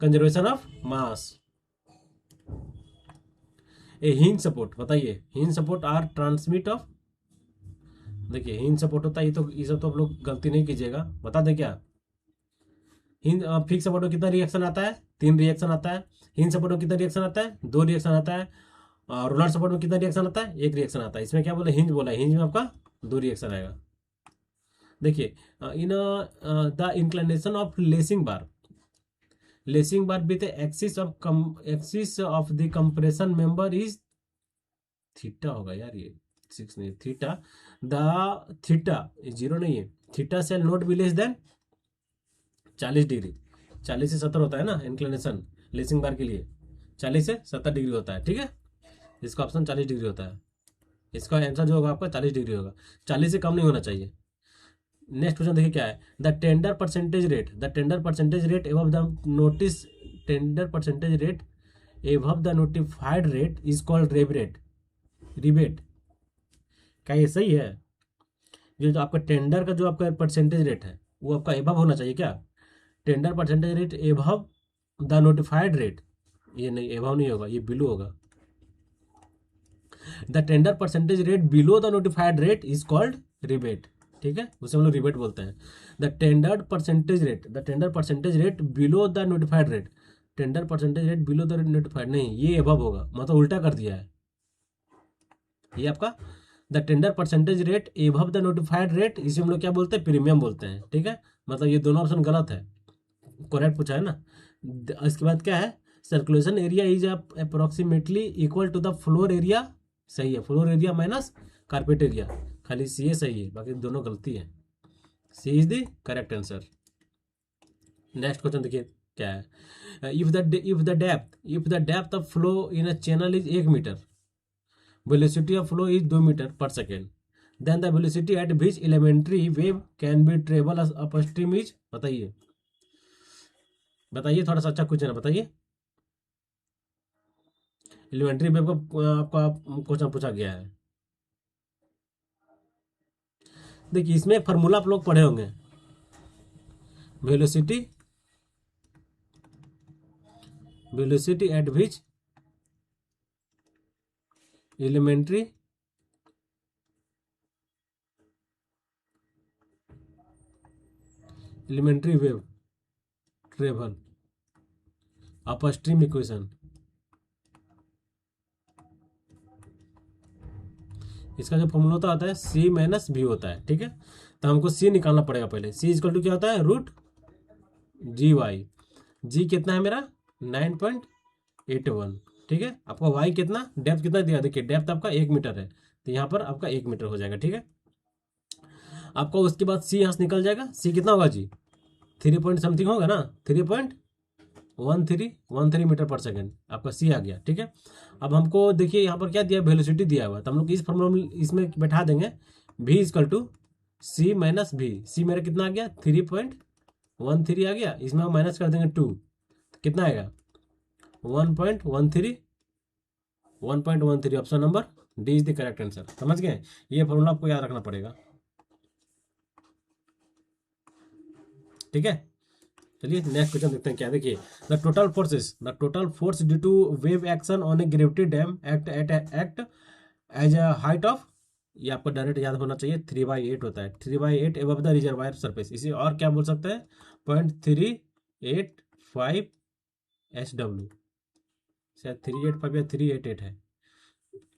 conservation of mass. A hinge support, बताइए hinge support are transmit of, देखिए हिंज सपोर्ट होता है, ये सब तो आप लोग गलती नहीं कीजिएगा, बता दें क्या। हिंज फिक्स सपोर्ट में कितना रिएक्शन आता है, 3 रिएक्शन आता है। हिंज सपोर्ट में कितना रिएक्शन आता है, 2 रिएक्शन आता है। और रोलर सपोर्ट में कितना रिएक्शन आता है, 1 रिएक्शन आता है। इसमें क्या बोला, हिंज बोला, हिंज में आपका 2 रिएक्शन आएगा। देखिए in the inclination of lacing bar with axis of the compression member is theta होगा यार, ये 6 नहीं, थीटा। द थीटा 0 नहीं है, theta shall not be less than 40 degree. 40 से 70 होता है ना इंक्लिनेशन लेसिंग बार के लिए, 40 से 70 डिग्री होता है, ठीक है। इसका ऑप्शन 40 डिग्री होता है, इसका आंसर जो होगा आपका 40 डिग्री होगा, 40 से कम नहीं होना चाहिए। नेक्स्ट क्वेश्चन देखिए क्या है, the tender percentage rate above the notice, tender percentage rate above the notified rate is called rebate. क्या ये सही है? जो आपका टेंडर का जो आपका परसेंटेज रेट है वो आपका एबव होना चाहिए क्या? Tender percentage rate above the notified rate, ये नहीं, एबव नहीं होगा, ये बिलो होगा। The tender percentage rate below the notified rate is called rebate, ठीक है, उसे हम लोग रिबेट बोलते हैं। The tender percentage rate below the notified rate, tender percentage rate below the notified नहीं, ये एबव होगा, मतलब उल्टा कर दिया है ये आपका। The tender percentage rate above the notified rate, इसे हम लोग क्या बोलते हैं, प्रीमियम बोलते हैं, ठीक है। मतलब ये दोनों ऑप्शन गलत है, करेक्ट पूछा है ना। इसके बाद क्या है, circulation area is approximately equal to the floor area, सही है, floor area minus carpet area, खाली सी सही है, बाकी दोनों गलती है। C is the correct answer. Next question देखिए क्या है, if the depth of flow in a channel is 1 metre, velocity of flow is 2 metre per second, then the velocity at which elementary wave can be travel upstream is, बताइए बताइए, थोड़ा सा अच्छा question है, बताइए। एलिमेंट्री वेव का आपका question पूछा गया है। देखिए इसमें फार्मूला आप लोग पढ़े होंगे, velocity at which elementary wave travel upstream equation, इसका जो फॉर्मूला होता है सी माइनस बी होता है, ठीक है। तो हमको सी निकालना पड़ेगा पहले। सी इक्वल टू क्या होता है, रूट जी वाई। जी कितना है मेरा 9.81, ठीक है। आपका वाई कितना, डेप्थ कितना दिया, देखिए डेप्थ आपका 1 मीटर है, तो यहाँ पर आपका 1 मीटर हो जाएगा, ठीक है। आपका उसके बाद सी यहाँ से निकल जाएगा, सी कितना होगा जी 3 पॉइंट समथिंग होगा ना, 3.13 मीटर पर सेकेंड, आपका सी आ गया, ठीक है। अब हमको देखिए यहाँ पर क्या दिया, वेलोसिटी दिया हुआ, तो हम लोग इस फॉर्मूला में इसमें बैठा देंगे, v equal to C minus भी। सी मेरा कितना आ गया 3.13 आ गया, इसमें हम माइनस कर देंगे 2, तो कितना आएगा 1.13, option number D is the correct answer. समझ गए, ये फॉर्मूला आपको याद रखना पड़ेगा, ठीक है। चलिए नेक्स्ट क्वेश्चन देखते हैं क्या, देखिए the total force due to wave action on a gravity dam act as a height of, ये आपको डायरेक्ट याद होना चाहिए, 3/8 होता है, 3/8 एबव द रिजर्वायर सरफेस, इसे और क्या बोल सकते हैं 0.385 SW, शायद 385 या 388 है।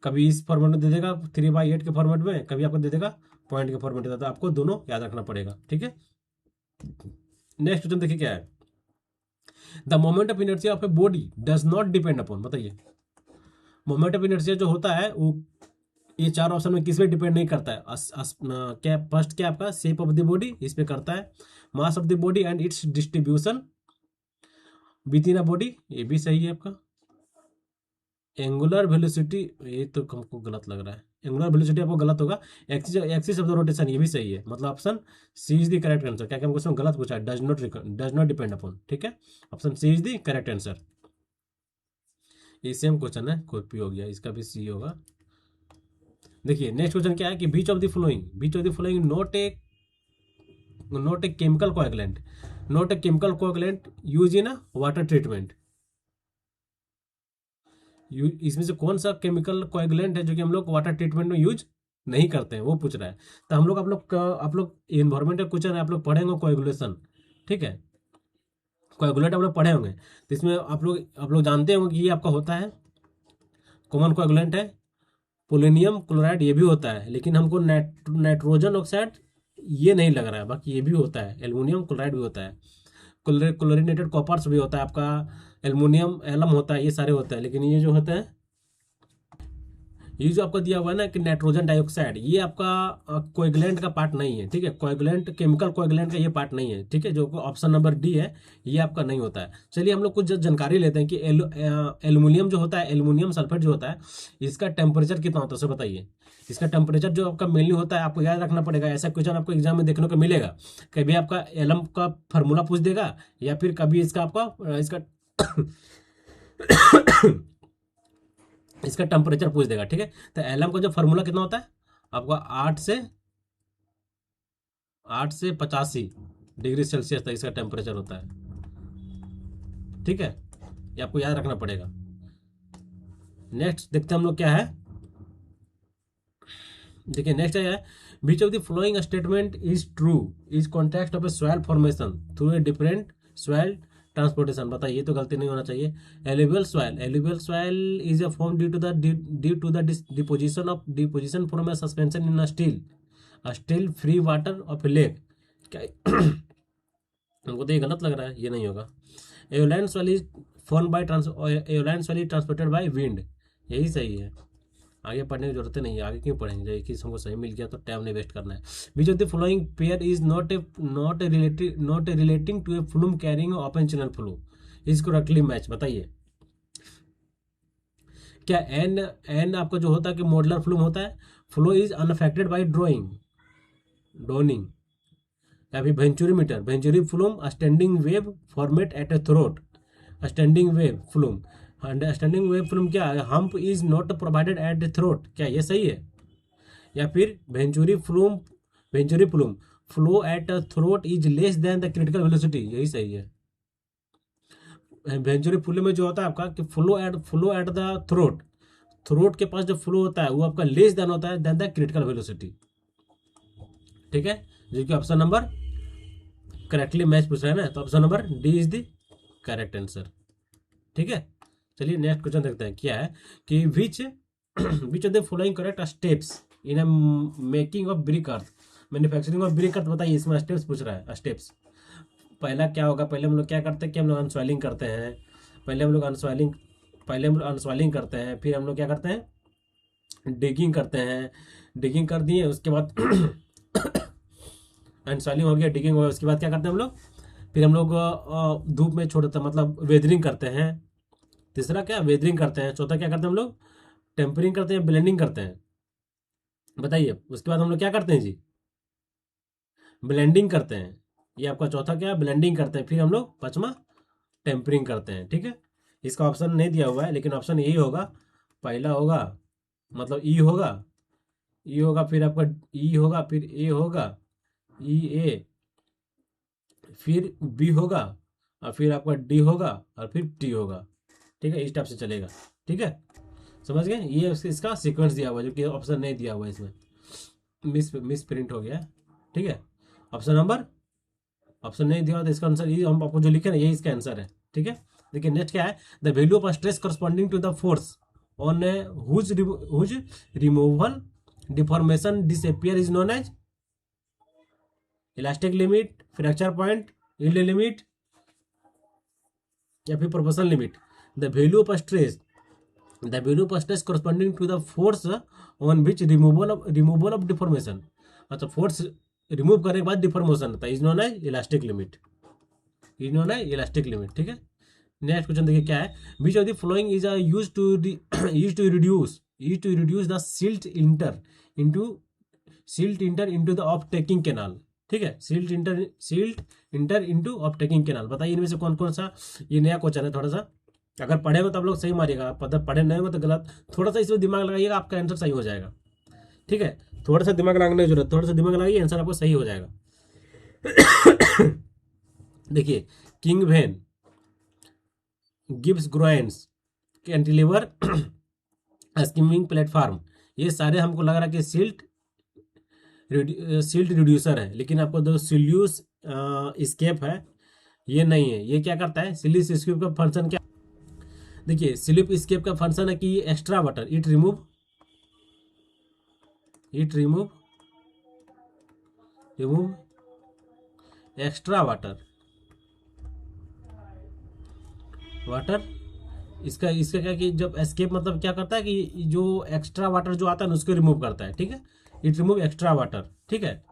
कभी इस फॉर्मेट में दे देगा 3/8 के फॉर्मेट में, कभी आपको दे देगा पॉइंट के फॉर्मेट में, तो आपको दोनों याद रखना पड़ेगा, ठीक है। नेक्स्ट क्वेश्चन देखिए क्या है, the moment of inertia of a body does not depend upon, बताइए मोमेंट ऑफ इनर्शिया जो होता है वो ये 4 ऑप्शन में किस पे डिपेंड नहीं करता है। क्या फर्स्ट क्या आपका शेप ऑफ द बॉडी, इस पे करता है, mass of the body and it's distribution with in a body, ये भी सही है आपका। एंगुलर वेलोसिटी, ये तो हमको गलत लग रहा है, एंगुलर वेलोसिटी आपको गलत होगा, एक्सिस ऑफ द रोटेशन, ये भी सही है, मतलब option C is the correct answer. क्या हमको क्वेश्चन गलत पूछा है, डज नॉट डिपेंड अपॉन, ठीक है, option C is the correct answer. ये सेम क्वेश्चन है, कॉपी हो गया, इसका भी सी होगा। देखिए नेक्स्ट क्वेश्चन क्या है कि which of the following not a chemical coagulant, not a chemical coagulant use in a water treatment. इसमें से कौन सा केमिकल कोएगुलेंट है जो कि हम लोग वाटर ट्रीटमेंट में यूज नहीं करते हैं, वो पूछ रहा है। तो हम लोग आप लोग इन्वायरमेंटल क्वेश्चन है, आप लोग पढ़ेंगे कोएगुलेशन, ठीक है, कोएगुलेट आप लोग पढ़े होंगे। तो इसमें आप लोग जानते होंगे कि ये आपका होता है कॉमन कोएगुलेंट है। पोलोनियम क्लोराइड ये भी होता है, लेकिन हमको नाइट्रोजन ऑक्साइड ये नहीं लग रहा है, बाकी ये भी होता है। एल्युमिनियम क्लोराइड भी होता है, क्लोरिनेटेड कॉपर्स भी होता है आपका, एल्युमिनियम एलम होता है, ये सारे होते हैं। लेकिन ये जो होते हैं, ये जो आपको दिया हुआ है ना कि नाइट्रोजन डाइऑक्साइड, ये आपका कोएगुलेंट का पार्ट नहीं है, ठीक है। कोएगुलेंट केमिकल कोएगुलेंट का ये पार्ट नहीं है, ठीक है, जो ऑप्शन नंबर डी है ये आपका नहीं होता है। चलिए हम लोग कुछ जानकारी लेते हैं कि एल्युमिनियम जो होता है, एल्युमिनियम सल्फेट जो होता है, इसका टेम्परेचर कितना होता है उसे बताइए। इसका टेम्परेचर जो आपका मेनली होता है, आपको याद रखना पड़ेगा। ऐसा क्वेश्चन आपको एग्जाम में देखने को मिलेगा, कभी आपका एलम का फार्मूला पूछ देगा, या फिर कभी इसका आपका इसका इसका टेम्परेचर पूछ देगा, ठीक है। तो एलएम का जो फार्मूला कितना होता है आपका 8 से 85 डिग्री सेल्सियस तक इसका टेम्परेचर होता है, ठीक है, ये आपको याद रखना पड़ेगा। नेक्स्ट देखते हैं हम लोग क्या है। देखिए नेक्स्ट है, which of the following statement is true is context of a soil formation through a different soil transportation. बताइए, ये तो गलती नहीं होना चाहिए। Alluvial soil is a form due to the deposition from a suspension in still free water of a lake. क्या हमको तो ये गलत लग रहा है, ये नहीं होगा। Aeolian soil is form by aeolian soil is transported by wind, यही सही है। आगे पढ़ने की जरूरत नहीं है, आगे क्यों पढ़ेंगे, जब एक ही हमको सही मिल गया तो टाइम नहीं वेस्ट करना है। Which of the following pair is not relating to a flume carrying open channel flow is correctly match. बताइए, क्या एन आपका जो होता है कि मॉडलर फ्लूम होता है, flow is unaffected by drowning, या फिर venturi flume standing wave format at a throat, standing wave flume. Understanding wave flume क्या है, hump is not provided at the throat, क्या ये सही है। या फिर venturi flume flow at throat is less than the critical velocity, यही सही है। वेंचुरी फ्लूम में जो होता है आपका कि फ्लो एट द थ्रोट के पास जो फ्लो होता है वो आपका लेस देन होता है देन द क्रिटिकल वेलोसिटी, ठीक है, जो कि ऑप्शन नंबर करेक्टली मैच पूछ रहा है ना, तो option number D is the correct answer, ठीक है। चलिए नेक्स्ट क्वेश्चन देखते हैं क्या है कि which of the following correct steps in making of brick earth, manufacturing of brick earth. बताइए, इसमें स्टेप्स पूछ रहा है। स्टेप्स पहला क्या होगा, पहले हम लोग क्या करते हैं कि हम लोग अनसॉइलिंग करते हैं, पहले हम लोग अनसॉइलिंग करते हैं, फिर हम लोग क्या करते हैं, डिगिंग करते हैं, डिगिंग कर दिए उसके बाद अनसॉइलिंग हो गया, डिगिंग हो गया, उसके बाद क्या करते हैं हम लोग, फिर हम लोग धूप में छोड़ देते हैं, मतलब वेदरिंग करते हैं। तीसरा क्या, वेदरिंग करते हैं। चौथा क्या करते हैं हम लोग, टेम्परिंग करते हैं, ब्लेंडिंग करते हैं। बताइए, उसके बाद हम लोग क्या करते हैं जी, ब्लेंडिंग करते हैं। ये आपका चौथा क्या है, ब्लेंडिंग करते हैं। फिर हम लोग पांचवा टेम्परिंग करते हैं, ठीक है। इसका ऑप्शन नहीं दिया हुआ है, लेकिन ऑप्शन यही होगा, पहला होगा मतलब ई होगा, फिर आपका ई होगा, फिर ए होगा, ई ए, फिर बी होगा, और फिर आपका डी होगा, और फिर टी होगा, ठीक है। इस टाइप से चलेगा, ठीक है, समझ गए। ये इसका सीक्वेंस दिया हुआ है, जो कि ऑप्शन नहीं दिया हुआ है, इसमें मिस प्रिंट हो गया है, ठीक है। ऑप्शन नहीं दिया हुआ तो इसका आंसर ये हम आपको जो लिखे ना, यही इसका आंसर है, ठीक है। देखिए नेक्स्ट क्या है, the value of stress corresponding to the force on whose removal deformation disappear is known as elastic limit, fracture point, yield limit, या फिर proportion limit. The value of stress corresponding to the force on which removal of deformation, अच्छा force remove करने के बाद deformation होता है, is known as elastic limit, ठीक है। नेक्स्ट क्वेश्चन देखिए क्या है, which of the following is used to reduce the silt enter into the off taking canal, ठीक है। Silt enter into off taking canal. बताइए इनमें से कौन कौन सा, ये नया क्वेश्चन है, थोड़ा सा अगर पढ़े हो तो आप लोग सही मारिएगा, पढ़े नहीं हो तो गलत। थोड़ा सा इसमें दिमाग लगाइएगा, आपका आंसर सही हो जाएगा, ठीक है। थोड़ा सा दिमाग लगाने की जरूरत, थोड़ा सा दिमाग लगाइए, आंसर आपको सही हो जाएगा। देखिए, king vane, Gibbs groynes, cantilever, skimming platform, ये सारे हमको लग रहा है कि सिल्ट रिड्यूसर है, लेकिन आपको जो सिल्यूस स्केप है ये नहीं है। ये क्या करता है, सिल्यूस स्केप का फंक्शन क्या, देखिए स्लिप स्केप का फंक्शन है कि extra water, it remove extra water. इसका इसका क्या कि जब एस्केप मतलब क्या करता है कि जो एक्स्ट्रा वाटर जो आता है ना उसको रिमूव करता है, ठीक है। इट रिमूव एक्स्ट्रा वाटर, ठीक है।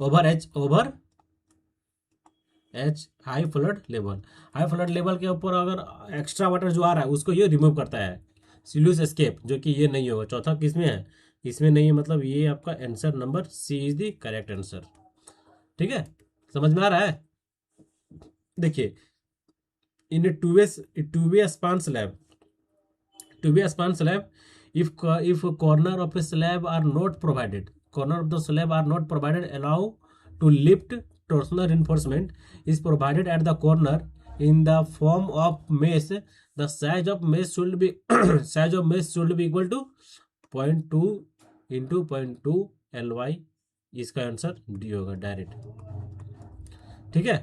Over H high flood level के ऊपर अगर एक्स्ट्रा वाटर जो आ रहा है उसको ये रिमूव करता है, सिल्यूस एस्केप, जो कि ये नहीं होगा। चौथा किसमें है, इसमें नहीं है, मतलब ये आपका answer number C is the correct answer, ठीक है। समझ में आ रहा है। देखिए, in two way span slab, if corner of a slab are not provided, allow to lift. Torsional reinforcement is provided at the corner in the form of mesh. The size of mesh should be equal to 0.2 into 0.2 ly। इसका answer D होगा direct, ठीक है।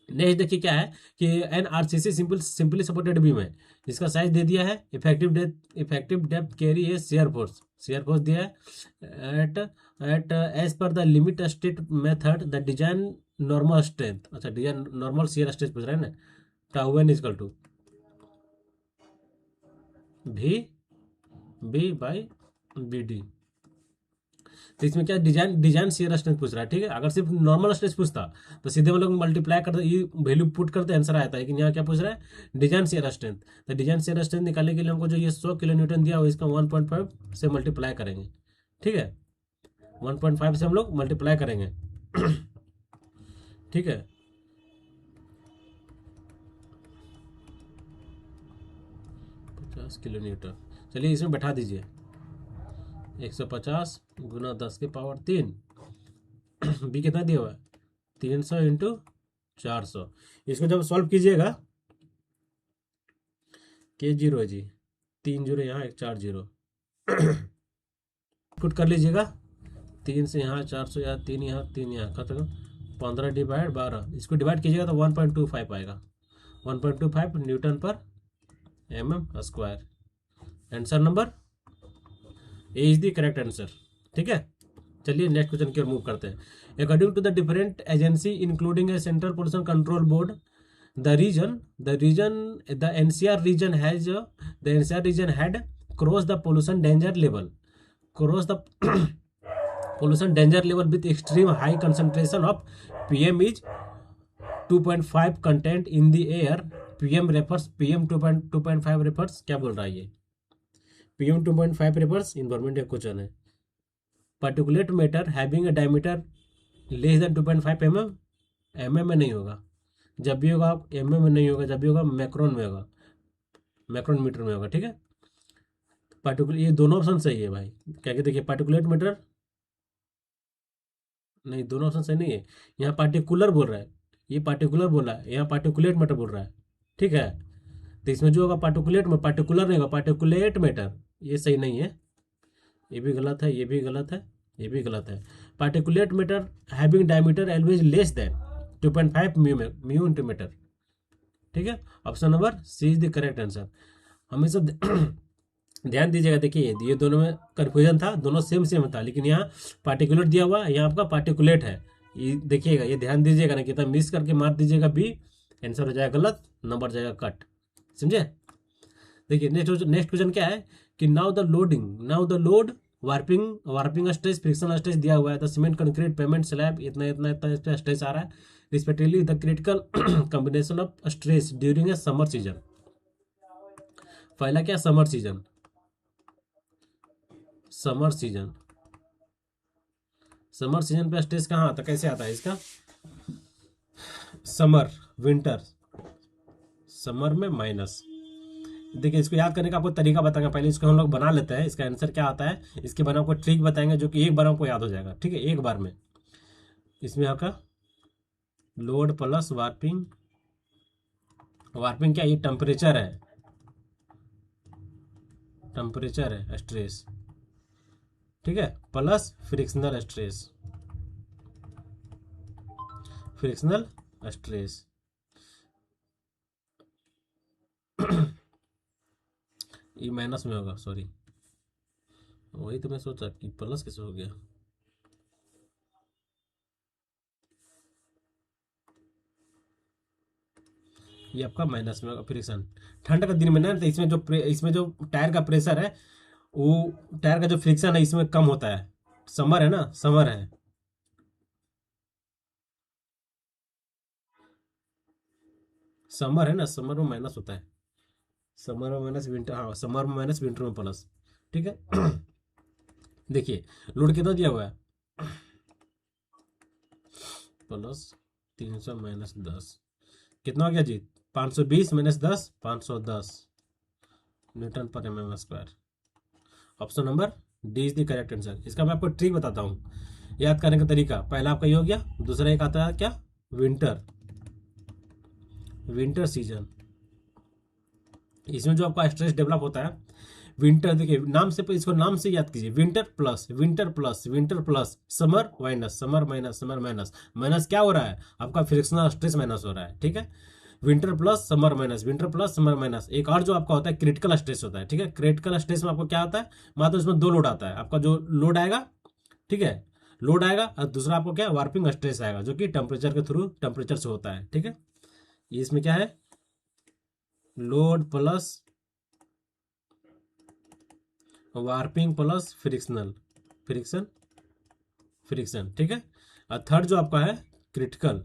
Next देखिए क्या है कि an RCC simply supported beam है, जिसका साइज दे दिया है, इफेक्टिव डेप्थ कैरी है, शेयर फोर्स दिया है एट एज पर the limit state method the design normal strength, अच्छा डिजाइन नॉर्मल शेयर स्ट्रेंथ पूछ रहा है ना, tau n equal to B by B D. तो इसमें क्या डिजाइन शेयर स्ट्रेंथ पूछ रहा है, ठीक है। अगर सिर्फ नॉर्मल स्ट्रेंथ पूछता तो सीधे हम लोग मल्टीप्लाई करते, ये वैल्यू पुट करते आंसर आता है, लेकिन यहाँ क्या पूछ रहा है, डिजाइन शेयर स्ट्रेंथ। तो डिजाइन शेयर स्ट्रेंथ निकालने के लिए हमको जो ये 100 किलो न्यूटन दिया हुआ इसका 1.5 से मल्टीप्लाई करेंगे, ठीक है। 1.5 से हम लोग मल्टीप्लाई करेंगे, ठीक है। किलो न्यूटन, चलिए इसमें बैठा दीजिए 150 गुना 10 के पावर 3, बी कितना दिया हुआ है 300 इंटू 400। इसको जब सॉल्व कीजिएगा, के जीरो है जी, 3 जीरो यहाँ 1 4 जीरो, पुट कर लीजिएगा, 3 से यहाँ 400 यहाँ 3 यहाँ 3 यहाँ खत्म, 15 डिवाइड 12, इसको डिवाइड कीजिएगा तो 1.25 आएगा, 1.25 न्यूटन पर mm²। Answer number A is the correct answer, ठीक है। चलिए नेक्स्ट क्वेश्चन की ओर मूव करते हैं। According to the different agency including a central pollution control board, the NCR region had crossed the pollution danger level with extreme high concentration of PM is 2.5 content in the air। PM 2.5 refers क्या बोल रहा है ये, PM 2.5 refers environment का question है। Particulate matter having a diameter less than 2.5 mm में नहीं होगा, जब भी होगा mm में नहीं होगा, जब भी होगा मैक्रोन में होगा, मैक्रोन मीटर में होगा, ठीक है। पार्टिकुलर, ये दोनों ऑप्शन सही है भाई, क्या कहते देखिए पार्टिकुलेट मैटर नहीं, दोनों ऑप्शन सही नहीं है। यहाँ पार्टिकुलर बोल रहा है, ये पार्टिकुलर बोला है, यहाँ पार्टिकुलेट मैटर बोल रहा है, ठीक है। तो इसमें जो होगा पार्टिकुलर नहीं होगा, पार्टिकुलेट मैटर, ये सही नहीं है, ये भी गलत है, ये भी गलत है, ये भी गलत है। Particulate matter having diameter always less than 2.5 mu into metre, ठीक है। Option number C is the correct answer. हमेशा ध्यान दीजिएगा, देखिए ये दोनों में कन्फ्यूजन था, दोनों सेम था, लेकिन यहाँ पार्टिकुलर दिया हुआ, यहाँ आपका पार्टिकुलेट है, ये देखिएगा, ये ध्यान दीजिएगा ना, कितना मिस करके मार दीजिएगा बी, आंसर हो जाएगा गलत, नंबर जाएगा कट, समझे। देखिए नेक्स्ट क्वेश्चन क्या है कि now the load warping stress, friction stress दिया हुआ है, तो सीमेंट कंक्रीट पेमेंट स्लैब इतना इतना इतना इस पर स्ट्रेस आ रहा है, respectively the critical combination of stress during a summer season. पहला क्या, समर सीजन पे स्ट्रेस कहाँ आता, कैसे आता है इसका, विंटर समर में माइनस। देखिए इसको याद करने का आपको तरीका बताएंगे, पहले इसको हम लोग बना लेते हैं, इसका आंसर क्या आता है, इसके बारे में आपको ट्रिक बताएंगे जो कि एक बार आपको याद हो जाएगा, ठीक है, एक बार में। इसमें आपका लोड प्लस वार्पिंग, वार्पिंग क्या, ये टेम्परेचर है, टेम्परेचर है स्ट्रेस, ठीक है, plus frictional stress, frictional stress. ये माइनस में होगा, सॉरी, वही तो मैं सोचा कि प्लस कैसे हो गया। ये आपका माइनस में होगा फ्रिक्शन। ठंड का दिन में ना, तो इसमें जो टायर का प्रेशर है, वो टायर का जो फ्रिक्शन है इसमें कम होता है। समर है ना, समर है, समर है ना, समर में माइनस होता है, समर में माइनस, विंटर, हाँ समर में माइनस, विंटर में प्लस, ठीक है। देखिए लोड कितना दिया हुआ है, प्लस 300 माइनस 10, कितना हो गया जी, 520 माइनस 10, 510 न्यूटन पर M square. Option number D is the correct answer. इसका मैं आपको ट्रिक बताता हूँ याद करने का तरीका। पहला आपका ये हो गया, दूसरा एक आता है क्या, विंटर, विंटर सीजन। इसमें जो आपका स्ट्रेस डेवलप होता है विंटर, देखिए नाम से, इसको नाम से याद कीजिए, winter plus, winter plus, winter plus, summer minus, summer minus, summer minus, minus क्या हो रहा है आपका, फ्रिक्शनल स्ट्रेस माइनस हो रहा है, ठीक है। Winter plus summer minus, winter plus summer minus. एक और जो आपका होता है क्रिटिकल स्ट्रेस होता है, ठीक है। क्रिटिकल स्ट्रेस में आपको क्या होता है, मात्र उसमें दो लोड आता है आपका, जो लोड आएगा, ठीक है, लोड आएगा, और दूसरा आपको क्या, वार्पिंग स्ट्रेस आएगा, जो कि टेम्परेचर के थ्रू, टेम्परेचर से होता है, ठीक है। ये इसमें क्या है, load plus warping plus frictional, friction, friction, ठीक है। और थर्ड जो आपका है क्रिटिकल,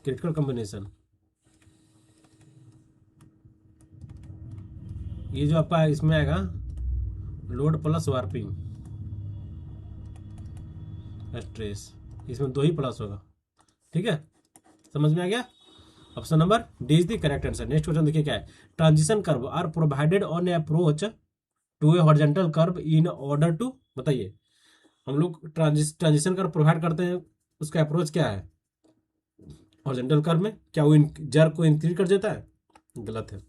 क्रिटिकल कॉम्बिनेशन। ये जो आपका इसमें आएगा लोड प्लस वार्पिंग स्ट्रेस, इसमें दो ही प्लस होगा, ठीक है, समझ में आ गया। Option number D is the correct answer. Next question देखिए क्या है, transition curve are provided on a approach to a horizontal curve in order to, बताइए, हम लोग ट्रांजिशन कर्व प्रोवाइड करते हैं, उसका अप्रोच क्या है, हॉरिजॉन्टल कर्व में क्या वो जर को इंक्रीज कर देता है, गलत है।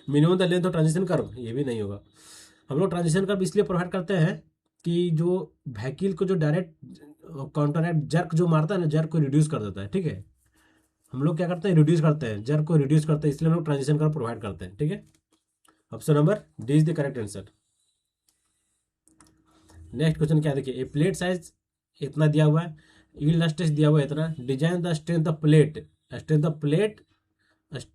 Minimum the length of transition curve, ये भी नहीं होगा। हम लोग ट्रांजिशन कर्व इसलिए प्रोवाइड करते हैं कि जो व्हीकल को जो डायरेक्ट कॉन्ट्रैक्ट जर्क जो मारता है ना, जर्क को रिड्यूस कर देता है, ठीक है। हम लोग क्या करते हैं, रिड्यूस करते हैं, जर्क को रिड्यूस करते हैं, इसलिए हम लोग ट्रांजिशन कर्व प्रोवाइड करते हैं, ठीक है। Option number D is the correct answer. Next question क्या देखिए, ए प्लेट साइज इतना दिया हुआ है, यील्ड स्ट्रेस दिया हुआ है इतना, design the strength of plate, strength of plate,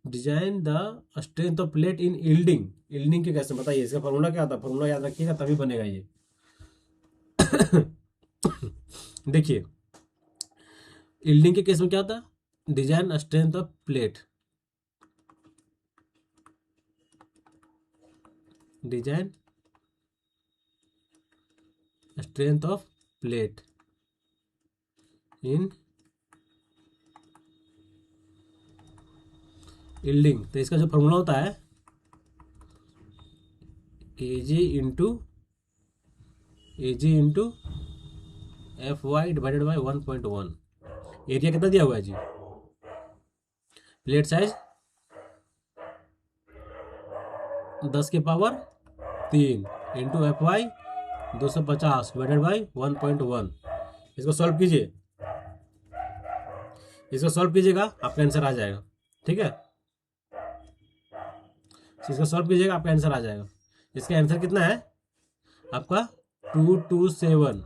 design the strength of plate in yielding, yielding के कैसे, बताइए इसका फॉर्मूला क्या था, फॉर्मूला याद रखिएगा तभी बनेगा ये। देखिए यील्डिंग के केस में क्या होता है, design strength of plate, design strength of plate in yielding. तो इसका जो फॉर्मूला होता है A G into F Y divided by 1.1। Area कितना दिया हुआ है जी, plate size 10⁻³ into F Y 250 divided by 1.1। इसको सॉल्व कीजिए, इसको सॉल्व कीजिएगा आपका आंसर आ जाएगा, ठीक है। इसको सॉल्व कीजिएगा आपका आंसर आ जाएगा। इसका आंसर कितना है आपका, 227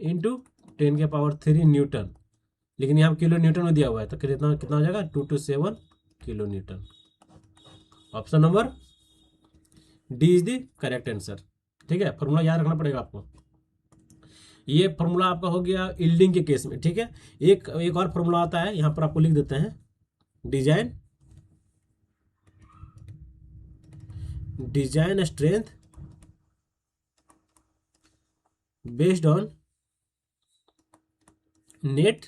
इंटू 10⁻³ न्यूटन, लेकिन यहाँ किलो न्यूटन में दिया हुआ है, तो कितना कितना हो जाएगा, 227 kilo Newton. Option number D is the correct answer, ठीक है। फॉर्मूला याद रखना पड़ेगा आपको। ये फॉर्मूला आपका हो गया यील्डिंग के केस में, ठीक है। एक एक और फॉर्मूला आता है, यहां पर आपको लिख देते हैं, design strength based on net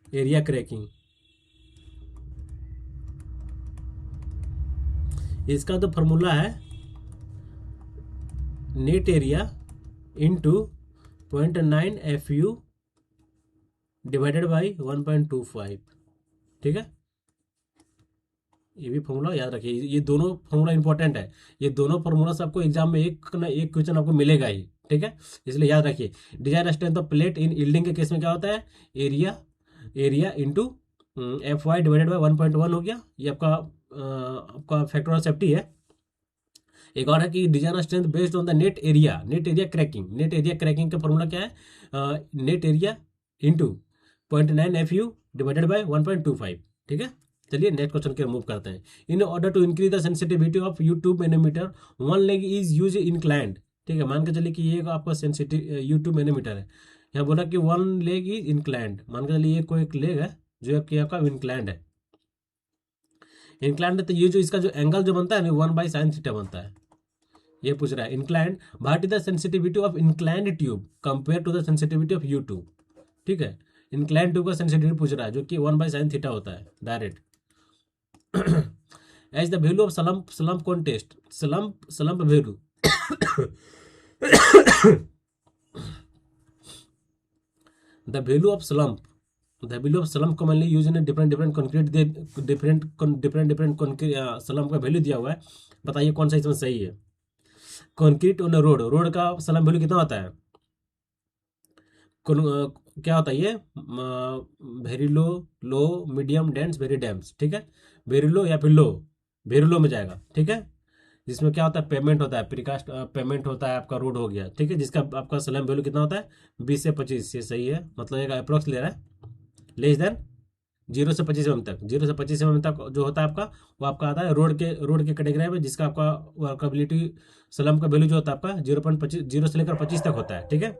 area cracking. इसका तो फॉर्मूला है net area into 0.9 FU divided by 1.25। ठीक है, ये भी फॉर्मूला याद रखिए, ये दोनों फॉर्मूला इंपॉर्टेंट है। ये दोनों फॉर्मूला से आपको एग्जाम में एक ना एक क्वेश्चन आपको मिलेगा ही। ठीक है, इसलिए याद रखिए। Design strength of plate in yielding के केस में क्या होता है, area area into FY divided by 1.1 हो गया। ये आपका फैक्टर ऑफ सेफ्टी है। एक और है कि design strength based on the net area cracking. Net area cracking का फॉर्मूला क्या है, net area into 0.9 FU divided by 1.25। ठीक है, चलिए नेक्स्ट क्वेश्चन के मूव करते हैं। In order to increase the sensitivity of U2 manometer, one leg is use inclined. ठीक है, मान के चलिए कि ये आपका सेंसिटिव U2 मैनोमीटर है। यहाँ बोला कि वन लेग इज इंक्लाइंड, मान के चलिए ये कोई एक लेग है जो आपका इंक्लाइंड है। इंक्लाइंड है तो ये जो इसका जो एंगल जो बनता है ना 1/sin θ बनता है। ये पूछ रहा है inclined, what is the sensitivity of inclined tube compare to the sensitivity of U2। ठीक है, इंक्लाइंड ट्यूब का सेंसिटिविटी पूछ रहा है जो कि 1/sin θ होता है direct. As the value of slump contest, slump value the value of slump commonly use in different concrete, different slump का वैल्यू दिया हुआ है। बताइए कौन सा इसमें सही है। कंक्रीट ऑन रोड का स्लम्प वैल्यू कितना होता है, क्या होता है ये, very low, low, medium, dense, very dense. ठीक है, वेरी लो या फिर लो, वेरी लो में जाएगा। ठीक है, जिसमें क्या होता है, पेमेंट होता है, प्रीकास्ट पेमेंट होता है, आपका रोड हो गया। ठीक है, जिसका आपका स्लैम वैल्यू कितना होता है 20 से 25। ये सही है, मतलब एक अप्रोक्स ले रहा है, लेस देन 0 से 25 mm तक। 0 से 25 mm तक जो होता है आपका, वो आपका आता है रोड के कैटेगरी में, जिसका आपका वर्कबिलिटी स्लम का वैल्यू जो होता है आपका 0.25, 0 से लेकर 25 तक होता है। ठीक है,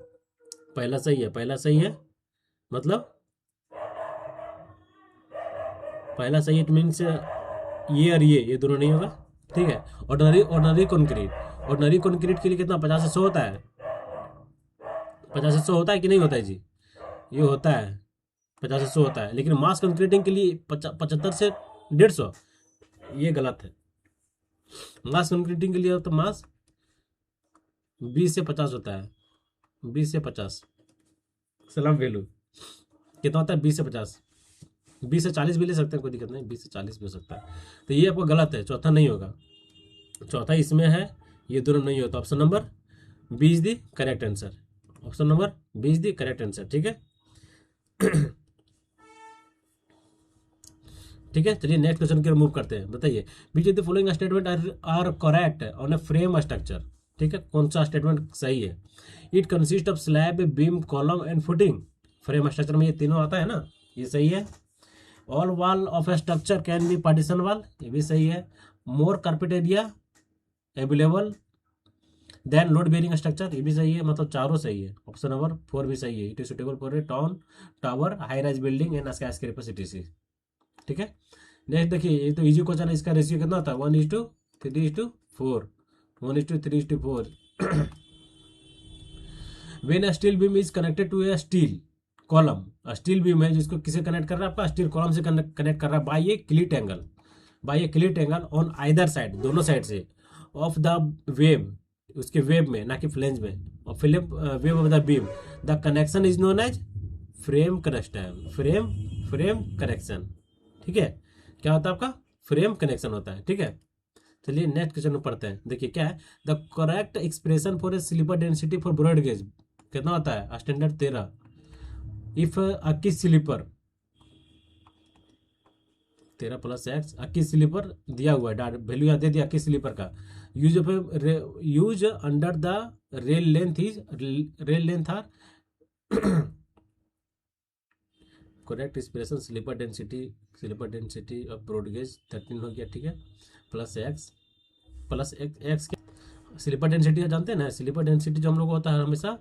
पहला सही है, पहला सही है, मतलब पहला सही है, मीन्स ये और ये दोनों नहीं होगा। ठीक है, ऑर्डनरी कंक्रीट के लिए कितना 50 से 100 होता है, 50 से 100 होता है कि नहीं होता है जी, ये होता है 50 से 100 होता है। लेकिन मास कंक्रीटिंग के लिए 75 से 150, ये गलत है। मास कंक्रीटिंग के लिए तो मास 20 से 50 होता है, 20 से 50 सलाम वैल्यू कितना होता है, 20 से 50, 20 से 40 भी ले सकते हैं, कोई दिक्कत नहीं, 20 से 40 भी हो सकता है। तो ये आपको गलत है, चौथा नहीं होगा, चौथा इसमें है, ये दोनों नहीं होता। ऑप्शन नंबर 20 दी करेक्ट आंसर, ऑप्शन नंबर 20 दी करेक्ट आंसर। ठीक है, ठीक है, चलिए नेक्स्ट क्वेश्चन की मूव करते हैं। बताइए, which of the following statement are correct on a frame structure. ठीक है, कौन सा स्टेटमेंट सही है। It consist of slab, beam, column and footing. Frame structure में ये तीनों आता है ना, ये सही है। All wall of a structure can be partition wall, ये भी सही है। More carpet area available than load bearing structure, ये भी सही है, मतलब चारों सही है। ऑप्शन नंबर 4 भी सही है। It is suitable for a town, tower, high rise building and skyscraper cities. ठीक है, नेक्स्ट देखिए, ये तो इजी क्वेश्चन है, इसका रेशियो कितना होता है 1:3:4, 1:3:4। When steel beam is connected to a steel column, steel beam है जिसको किसे कनेक्ट कर रहा है, आपका स्टील कॉलम से कनेक्ट कर रहा है by a cleat angle on either side, दोनों साइड से ऑफ द वेब, उसके वेब में, ना कि फ्लेंज में, और web of the beam, the connection is known as frame connection, frame connection. ठीक है, क्या होता है आपका फ्रेम कनेक्शन होता है। ठीक है, चलिए नेक्स्ट क्वेश्चन पढ़ते हैं। देखिए क्या है, the correct expression for a sleeper density for broad gauge कितना होता है, standard 13। If 21 sleeper 13 + x 21 sleeper दिया हुआ है, वैल्यू यहाँ दे दिया 21 स्लीपर का। Use under the rail length are correct expression sleeper density of broad gauge 13 हो गया। ठीक है, प्लस एक्स स्लीपर डेंसिटी जानते हैं ना, स्लीपर डेंसिटी जो हम लोग होता है हमेशा,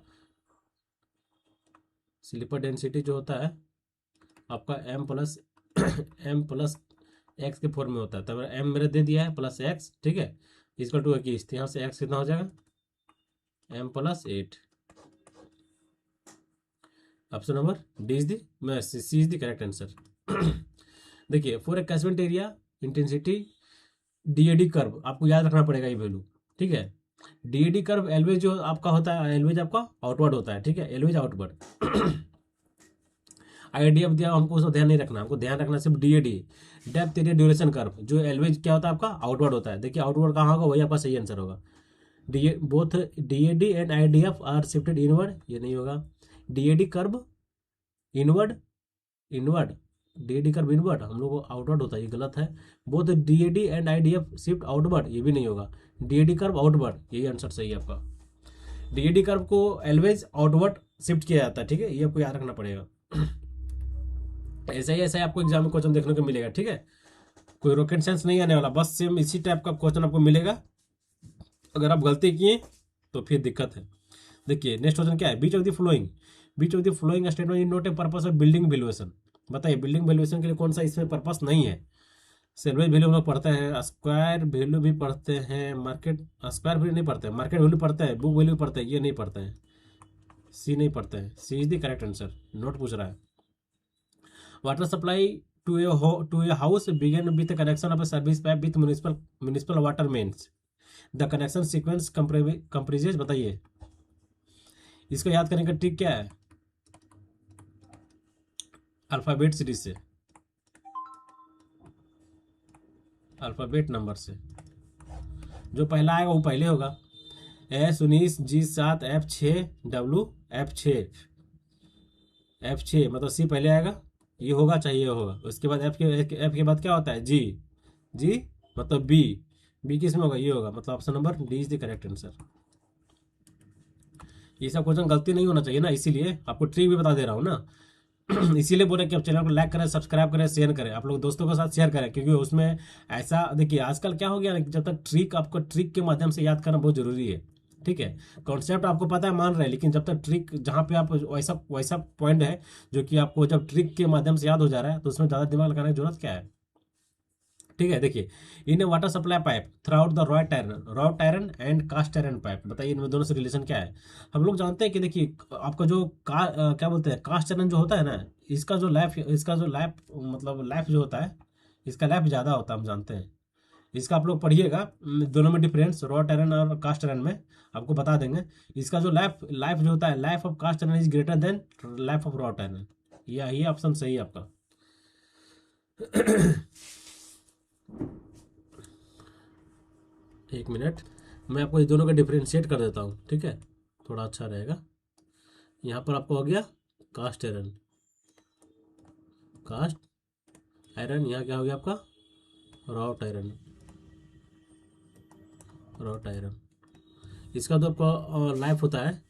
स्लीपर डेंसिटी जो होता है आपका m प्लस एक्स के फॉर्म में होता है। तब m मेरे दे दिया है प्लस एक्स। ठीक है, इसका 2 21, यहाँ से x कितना हो जाएगा m+8। Option number D is the C is the correct answer. देखिए, for a catchment area intensity DAD curve आपको याद रखना पड़ेगा ये वैल्यू। ठीक है, डीएडी कर्व एलवेज जो आपका होता है, एलवेज आपका आउटवर्ड होता है, ठीक है, एलवेज आउटवर्ड। आईडीएफ दिया हमको, उसको ध्यान नहीं रखना, हमको ध्यान रखना सिर्फ DAD, depth area duration curve. जो एलवेज क्या होता है आपका, आउटवर्ड होता है। देखिए आउटवर्ड कहाँ होगा, वही आपका सही आंसर होगा। D both DAD and IDF are shifted inward, ये नहीं होगा। DAD curve inward, inward, DAD curve inward, हम लोग को आउटवर्ड होता है, ये गलत है। Both DAD and IDF shift outward, ये भी नहीं होगा। डीएडी कर्व आउटवर्ड, यही आंसर सही है आपका। डीएडी कर्व को एलवेज आउटवर्ड शिफ्ट किया जाता है, ठीक है, ये आपको याद रखना पड़ेगा। ऐसा ही आपको एग्जाम में क्वेश्चन देखने को मिलेगा, ठीक है। कोई रॉकेट साइंस नहीं आने वाला, बस सेम इसी टाइप का क्वेश्चन आपको मिलेगा। अगर आप गलती किए तो फिर दिक्कत है। देखिए नेक्स्ट क्वेश्चन क्या है, which of the following, which of the following statement is not a purpose of building valuation. बताइए बिल्डिंग वैल्यूएशन के लिए कौन सा इसमें पर्पस नहीं है। सेल्वेज वैल्यू हम लोग पढ़ते हैं, स्क्वायर वैल्यू भी पढ़ते हैं, मार्केट स्क्वायर वैल्यू नहीं पढ़ते हैं, मार्केट वैल्यू पढ़ते हैं, बुक वैल्यू पढ़ते हैं, ये नहीं पढ़ते हैं, सी नहीं पढ़ते हैं। C is the correct answer, not पूछ रहा है। Water supply to a house begin with connection of a service pipe with municipal water mains. The connection sequence comprises, बताइए इसको याद करने का ट्रिक क्या है। अल्फाबेट सीरीज से, अल्फाबेट नंबर से, जो पहला आएगा वो पहले होगा। S 19, G 7, F 6, W F 6, F 6 मतलब सी पहले आएगा, ये होगा चाहिए ये होगा। उसके बाद एफ के बाद क्या होता है, जी, जी मतलब बी, बी किस में होगा, ये होगा, मतलब option number D is the correct answer. ये सब क्वेश्चन गलती नहीं होना चाहिए ना, इसीलिए आपको ट्रिक भी बता दे रहा हूँ ना। इसीलिए बोले कि आप चैनल को लाइक करें, सब्सक्राइब करें, शेयर करें, आप लोग दोस्तों के साथ शेयर करें, क्योंकि उसमें ऐसा देखिए आजकल क्या हो गया, जब तक ट्रिक आपको ट्रिक के माध्यम से याद करना बहुत जरूरी है, ठीक है। कॉन्सेप्ट आपको पता है, मान रहे हैं, लेकिन जब तक ट्रिक जहाँ पे आप वैसा वैसा पॉइंट है जो कि आपको जब ट्रिक के माध्यम से याद हो जा रहा है, तो उसमें ज़्यादा दिमाग लगाने की जरूरत क्या है, ठीक है। देखिए in a water supply pipe throughout the wrought iron and cast iron pipe, बताइए इनमें दोनों से रिलेशन क्या है। हम लोग जानते हैं कि देखिए आपका जो क्या बोलते हैं, कास्ट टायरन जो होता है ना, इसका जो लाइफ मतलब लाइफ जो होता है, इसका लाइफ ज़्यादा होता है, हम जानते हैं। इसका आप लोग पढ़िएगा, दोनों में डिफरेंस रॉ टायरन और कास्ट टायरन में आपको बता देंगे। इसका जो लाइफ लाइफ जो होता है, life of cast iron is greater than life of wrought iron, ये ऑप्शन सही है आपका। एक मिनट, मैं आपको इस दोनों का डिफ्रेंशिएट कर देता हूँ, ठीक है, थोड़ा अच्छा रहेगा। यहाँ पर आपको हो गया कास्ट आयरन, कास्ट आयरन, यहाँ क्या हो गया आपका रॉट आयरन, रॉट आयरन। इसका तो आपका लाइफ होता है,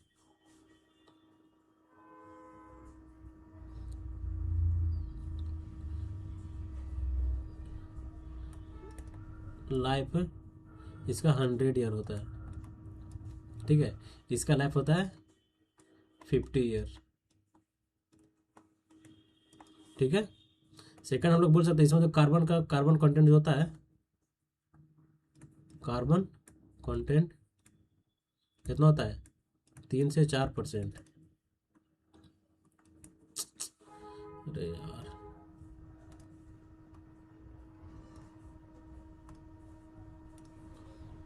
लाइफ इसका 100 ईयर होता है, ठीक है। इसका लाइफ होता है 50 ईयर, ठीक है। सेकंड हम लोग बोल सकते हैं, इसमें जो कार्बन कंटेंट जो होता है, कार्बन कंटेंट कितना होता है, 3 से 4%। अरे यार,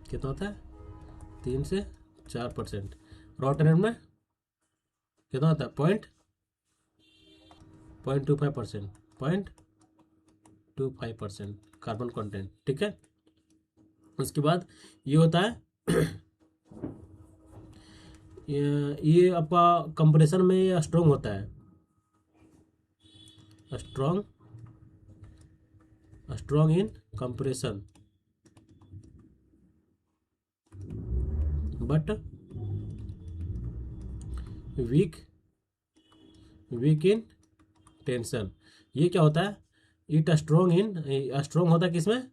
कितना होता है, 3 से 4%। रॉटरडेम में कितना होता है, 0.25%, 0.25% कार्बन कंटेंट, ठीक है। उसके बाद ये होता है ये आपका कंप्रेशन में स्ट्रॉन्ग होता है, strong in compression, but weak in tension. ये क्या होता है, इट स्ट्रॉन्ग होता है किसमें,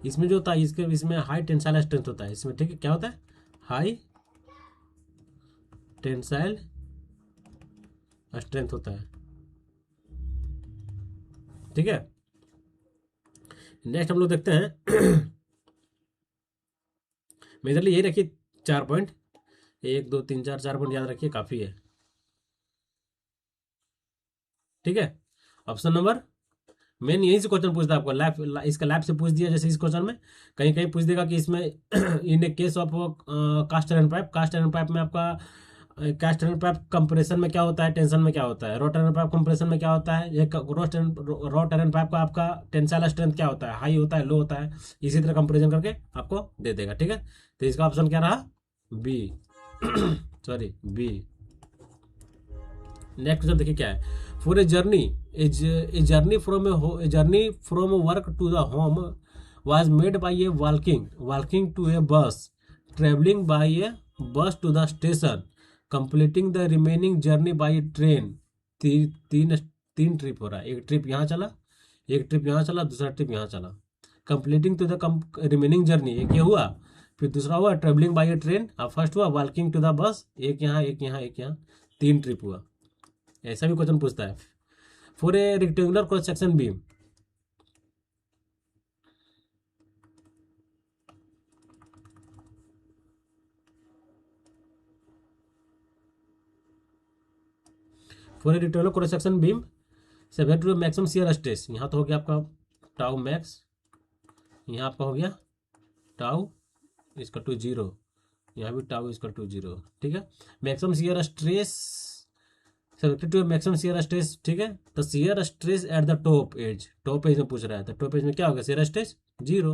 इसमें जो होता है, इसमें हाई टेंसाइल स्ट्रेंथ होता है इसमें, ठीक है। क्या होता है, हाई टेंसाइल स्ट्रेंथ होता है, ठीक है। नेक्स्ट हम लोग देखते हैं। मेजरली यही रखिए 4 पॉइंट, 1 2 3 4, 4 पॉइंट याद रखिए, काफी है, ठीक है। ऑप्शन नंबर मेन यहीं से क्वेश्चन पूछता है आपको, लैब, इसका लैब से पूछ दिया, जैसे इस क्वेश्चन में कहीं कहीं पूछ देगा कि इसमें in a case of cast iron pipe, cast iron pipe में आपका कास्ट आयरन पाइप कंप्रेशन में क्या होता है, टेंशन में क्या होता है, रॉट आयरन पाइप कंप्रेशन में क्या होता है, ये रॉट आयरन पाइप का आपका टेंसाइल स्ट्रेंथ क्या होता है, हाई होता है, लो होता है, इसी तरह कंपेरिजन करके आपको दे देगा। ठीक है, तो इसका ऑप्शन क्या रहा, B. Sorry, B. Next question देखिए क्या है, for a journey, a journey from work to the home was made by a walking to a bus, traveling by a bus to the station, completing the remaining journey by train। तीन तीन trip हो रहा है, एक trip यहाँ चला, एक trip यहाँ चला, दूसरा ट्रिप यहाँ चला। Completing to the remaining journey, एक ये हुआ, फिर दूसरा हुआ ट्रेवलिंग बाई ए ट्रेन, अब फर्स्ट हुआ वॉकिंग टू द बस, एक यहाँ एक यहाँ एक यहाँ, तीन ट्रिप हुआ। ऐसा भी क्वेश्चन पूछता है। For a rectangular cross section beam, for a rectangular cross section beam subject to maximum shear stress, यहाँ तो हो गया आपका टाउ मैक्स, यहाँ आपका हो गया टाउ इसका टू जीरो, यहाँ भी टाउ इसका टू जीरो। ठीक है, maximum shear stress subjected to maximum shear stress. ठीक है, तो shear stress at the top edge में पूछ रहा है, तो टॉप एज में क्या होगा, shear stress zero.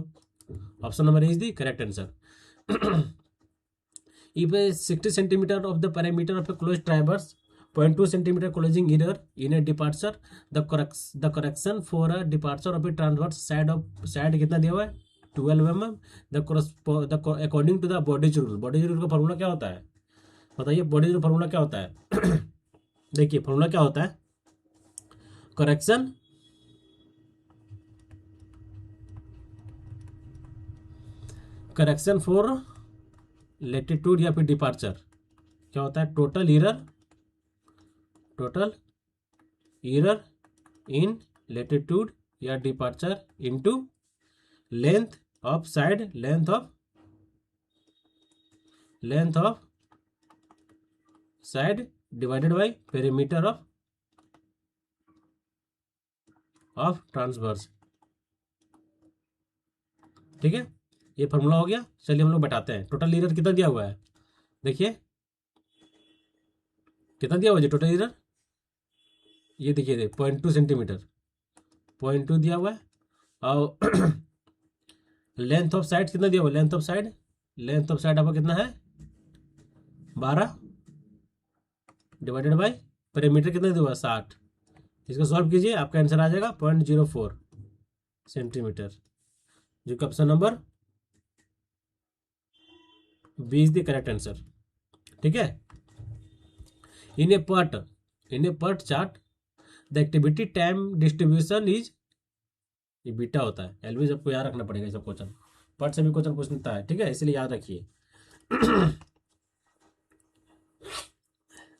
Option number is the correct answer. if a 60 centimeter of the parameter of a closed traverse, 0.2 centimeter closing error in a departure, the correction for a departure of a transverse side कितना दिया हुआ है, 12 mm। According to the Bowditch rule का formula क्या होता है, बताइए bodies rule formula क्या होता है। देखिए फॉर्मूला क्या होता है, करेक्शन फॉर लेटीट्यूड या फिर डिपार्चर, क्या होता है, टोटल एरर इन लेटीट्यूड या departure into length of side, length of side divided by perimeter of transverse. ठीक है, ये फॉर्मूला हो गया। चलिए हम लोग बैठाते हैं, टोटल एरर कितना दिया हुआ है, देखिए कितना दिया हुआ है टोटल एरर, ये देखिए 0.2 सेंटीमीटर, 0.2 दिया हुआ है। और लेंथ ऑफ साइड कितना दिया हुआ है, लेंथ ऑफ साइड आपका कितना है 12 डिवाइडेड बाय पेरीमीटर कितना दिया हुआ है 60। इसको सॉल्व कीजिए, आपका आंसर आ जाएगा 0.04 सेंटीमीटर, जो कि option number B is the correct answer. ठीक है, in a PERT chart the activity time distribution is, ये बीटा होता है, एलवेज आपको याद रखना पड़ेगा, सब क्वेश्चन पर्ट से भी क्वेश्चन पूछता है। ठीक है, इसलिए याद रखिए।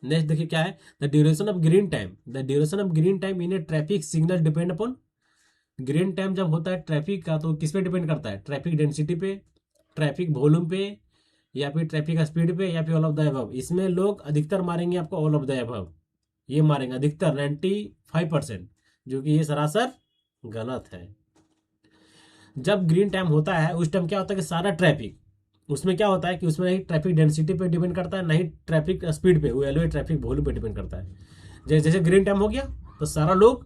नेक्स्ट देखिए क्या है, the duration of green time in A traffic signal depend upon. Green time जब होता है ट्रैफिक का तो किस पे डिपेंड करता है, ट्रैफिक डेंसिटी पे, ट्रैफिक वॉल्यूम पे, या फिर ट्रैफिक स्पीड पे, या फिर ऑल ऑफ द अबव। इसमें लोग अधिकतर मारेंगे आपको ऑल ऑफ द अबव, ये मारेंगे अधिकतर 95%, जो कि ये सरासर गलत है। जब ग्रीन टाइम होता है उस टाइम क्या होता है कि सारा ट्रैफिक, उसमें क्या होता है कि उसमें नहीं ट्रैफिक डेंसिटी पे डिपेंड करता है, नहीं ट्रैफिक स्पीड पे, वो एलवे ट्रैफिक वॉल्यूम पे डिपेंड करता है। जैसे ग्रीन टाइम हो गया तो सारा लोग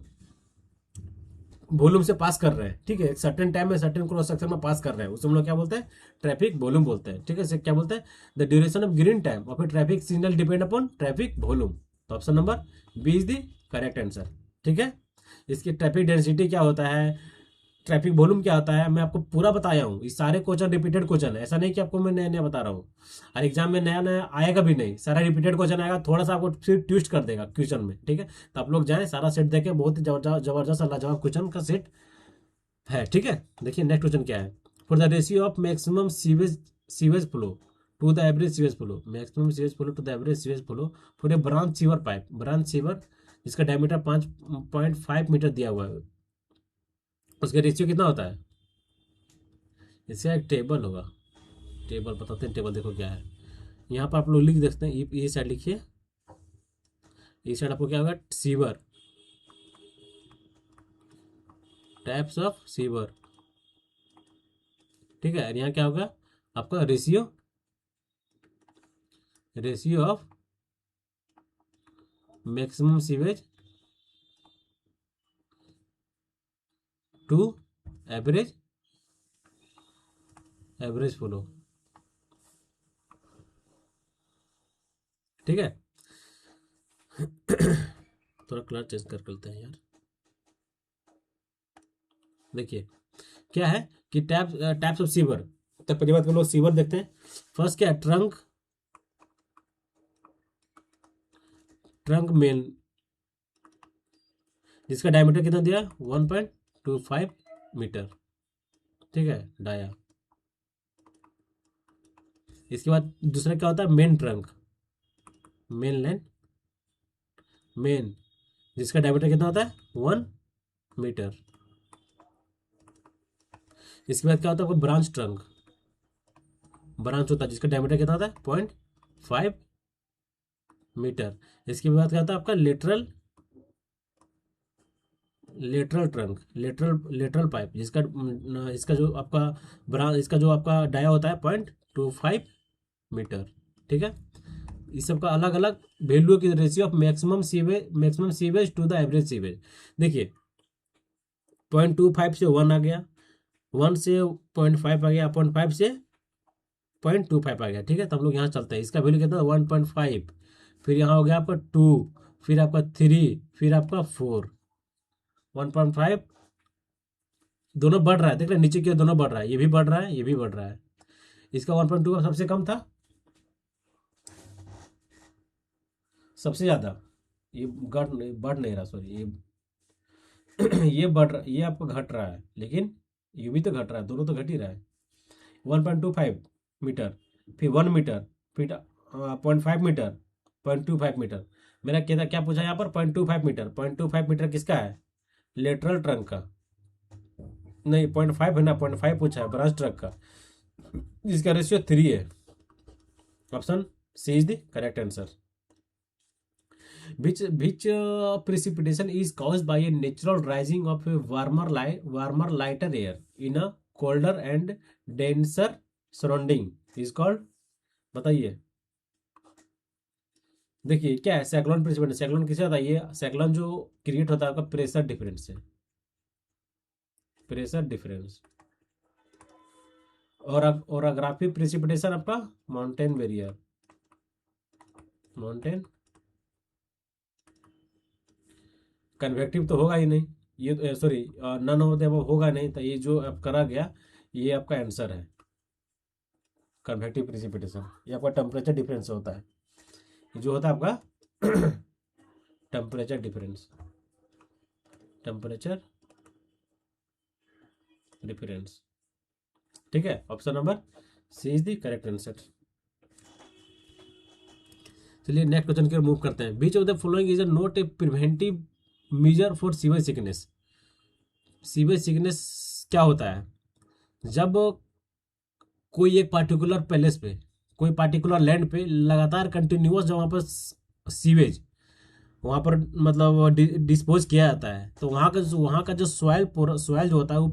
वॉल्यूम से पास कर रहे हैं। ठीक है, एक सर्टेन टाइम में सर्टेन क्रॉस सेक्शन में पास कर रहे हैं, उसे हम लोग क्या बोलते हैं, ट्रैफिक वॉल्यूम बोलते हैं। ठीक है, क्या बोलते हैं, the duration of green time of a traffic signal depend upon traffic volume. तो option number B is the correct answer. ठीक है, इसकी ट्रैफिक डेंसिटी क्या होता है, ट्रैफिक वॉल्यूम क्या होता है, मैं आपको पूरा बताया हूँ। ये सारे क्वेश्चन रिपीटेड क्वेश्चन है, ऐसा नहीं कि आपको मैं नया नया बता रहा हूँ, और एग्जाम में नया नया आएगा भी नहीं, सारा रिपीटेड क्वेश्चन आएगा, थोड़ा सा आपको फिर ट्विस्ट कर देगा क्वेश्चन में। ठीक है, तो आप लोग जाएं सारा सेट देखें, बहुत ही जबरदस्त लाजवाब क्वेश्चन का सेट है। ठीक है, देखिए नेक्स्ट क्वेश्चन क्या है, for the ratio of maximum sewage flow to the average sewage flow, maximum sewage flow to the average sewage flow for a branch sewer pipe, branch sewer जिसका diameter 5.5 metre दिया हुआ है, उसका ratio कितना होता है। इसका एक टेबल होगा, टेबल बताते हैं, टेबल देखो क्या है, यहाँ पर आप लोग लिख देखते हैं, ये साइड लिखिए, इस साइड आपको क्या होगा, सीवर, टाइप्स ऑफ सीवर, ठीक है। यहाँ क्या होगा आपका ratio of maximum sewage to average flow, ठीक है। थोड़ा कलर चेंज कर लेते हैं यार। देखिए क्या है कि टाइप्स ऑफ सीवर, तो पहली बात हम लोग सीवर देखते हैं। फर्स्ट क्या है, ट्रंक मेन, जिसका डायमीटर कितना दिया 1.25 मीटर, ठीक है, डाया। इसके बाद दूसरा क्या होता है, main trunk, main line, main, जिसका डायमीटर कितना होता है 1 मीटर। इसके बाद क्या होता है ब्रांच ट्रंक, ब्रांच होता है जिसका डायमीटर कितना होता है 0.5 मीटर। इसके बाद क्या होता है आपका लेटरल ट्रंक, लेटरल पाइप, जिसका इसका जो आपका इसका जो आपका डाया होता है 0.25 मीटर, ठीक है। इस सब का अलग अलग वैल्यू की ratio of maximum sewage to the average sewage. देखिए 0.25 से 1 आ गया, 1 से 0.5 आ गया, 0.5 से 0.25 आ गया, ठीक है। तो हम लोग यहाँ चलते हैं, इसका वैल्यू कितना है 1.5, फिर यहाँ हो गया आपका 2, फिर आपका 3, फिर आपका 4, 1.5, दोनों बढ़ रहा है, देख रहे नीचे की ओर दोनों बढ़ रहा है, ये भी बढ़ रहा है, ये भी बढ़ रहा है। इसका 1.2 सबसे कम था, सबसे ज्यादा ये बढ़ नहीं रहा, सॉरी ये ये बढ़ रहा, ये आपको घट रहा है, लेकिन ये भी तो घट रहा है, दोनों तो घट ही रहा है। 1.25 मीटर, फिर 1 मीटर, फिर 0.5 मीटर, 0.25 मीटर। मेरा क्या पूछा यहाँ पर 0.25 मीटर, 0.25 मीटर किसका है, लेटरल ट्रंक का, नहीं 0.5 है ना, 0.5 पूछा है ब्रांच ट्रंक का, जिसका रेशियो 3 है। Option C is the correct answer. Which precipitation is caused by a natural rising of a warmer lighter air in a colder and denser surrounding is called, बताइए। देखिए क्या है साइक्लोन प्रेसिपिटेशन, साइक्लोन किसे होता है, ये cyclone जो create होता है आपका प्रेशर डिफरेंस से, प्रेशर डिफरेंस। और अग्राफी प्रेसिपिटेशन आपका माउंटेन बैरियर, माउंटेन कन्वेक्टिव तो होगा ही नहीं, ये सॉरी नन ऑफ देम होगा नहीं, तो ये जो अब करा गया ये आपका आंसर है कन्वेक्टिव प्रेसिपिटेशन। ये आपका टेम्परेचर डिफरेंस होता है, ये जो होता है आपका टेम्परेचर डिफरेंस, टेम्परेचर डिफरेंस, ठीक है। Option number C is the correct answer. चलिए नेक्स्ट क्वेश्चन की ओर मूव करते हैं। Which of the following is not a preventive measure for sewage sickness. Sewage sickness क्या होता है, जब कोई एक पार्टिकुलर पैलेस पे, कोई पार्टिकुलर लैंड पे लगातार कंटिन्यूअस जो वहाँ पर सीवेज वहाँ पर मतलब डिस्पोज किया जाता है, तो वहाँ का जो सॉइल जो होता है वो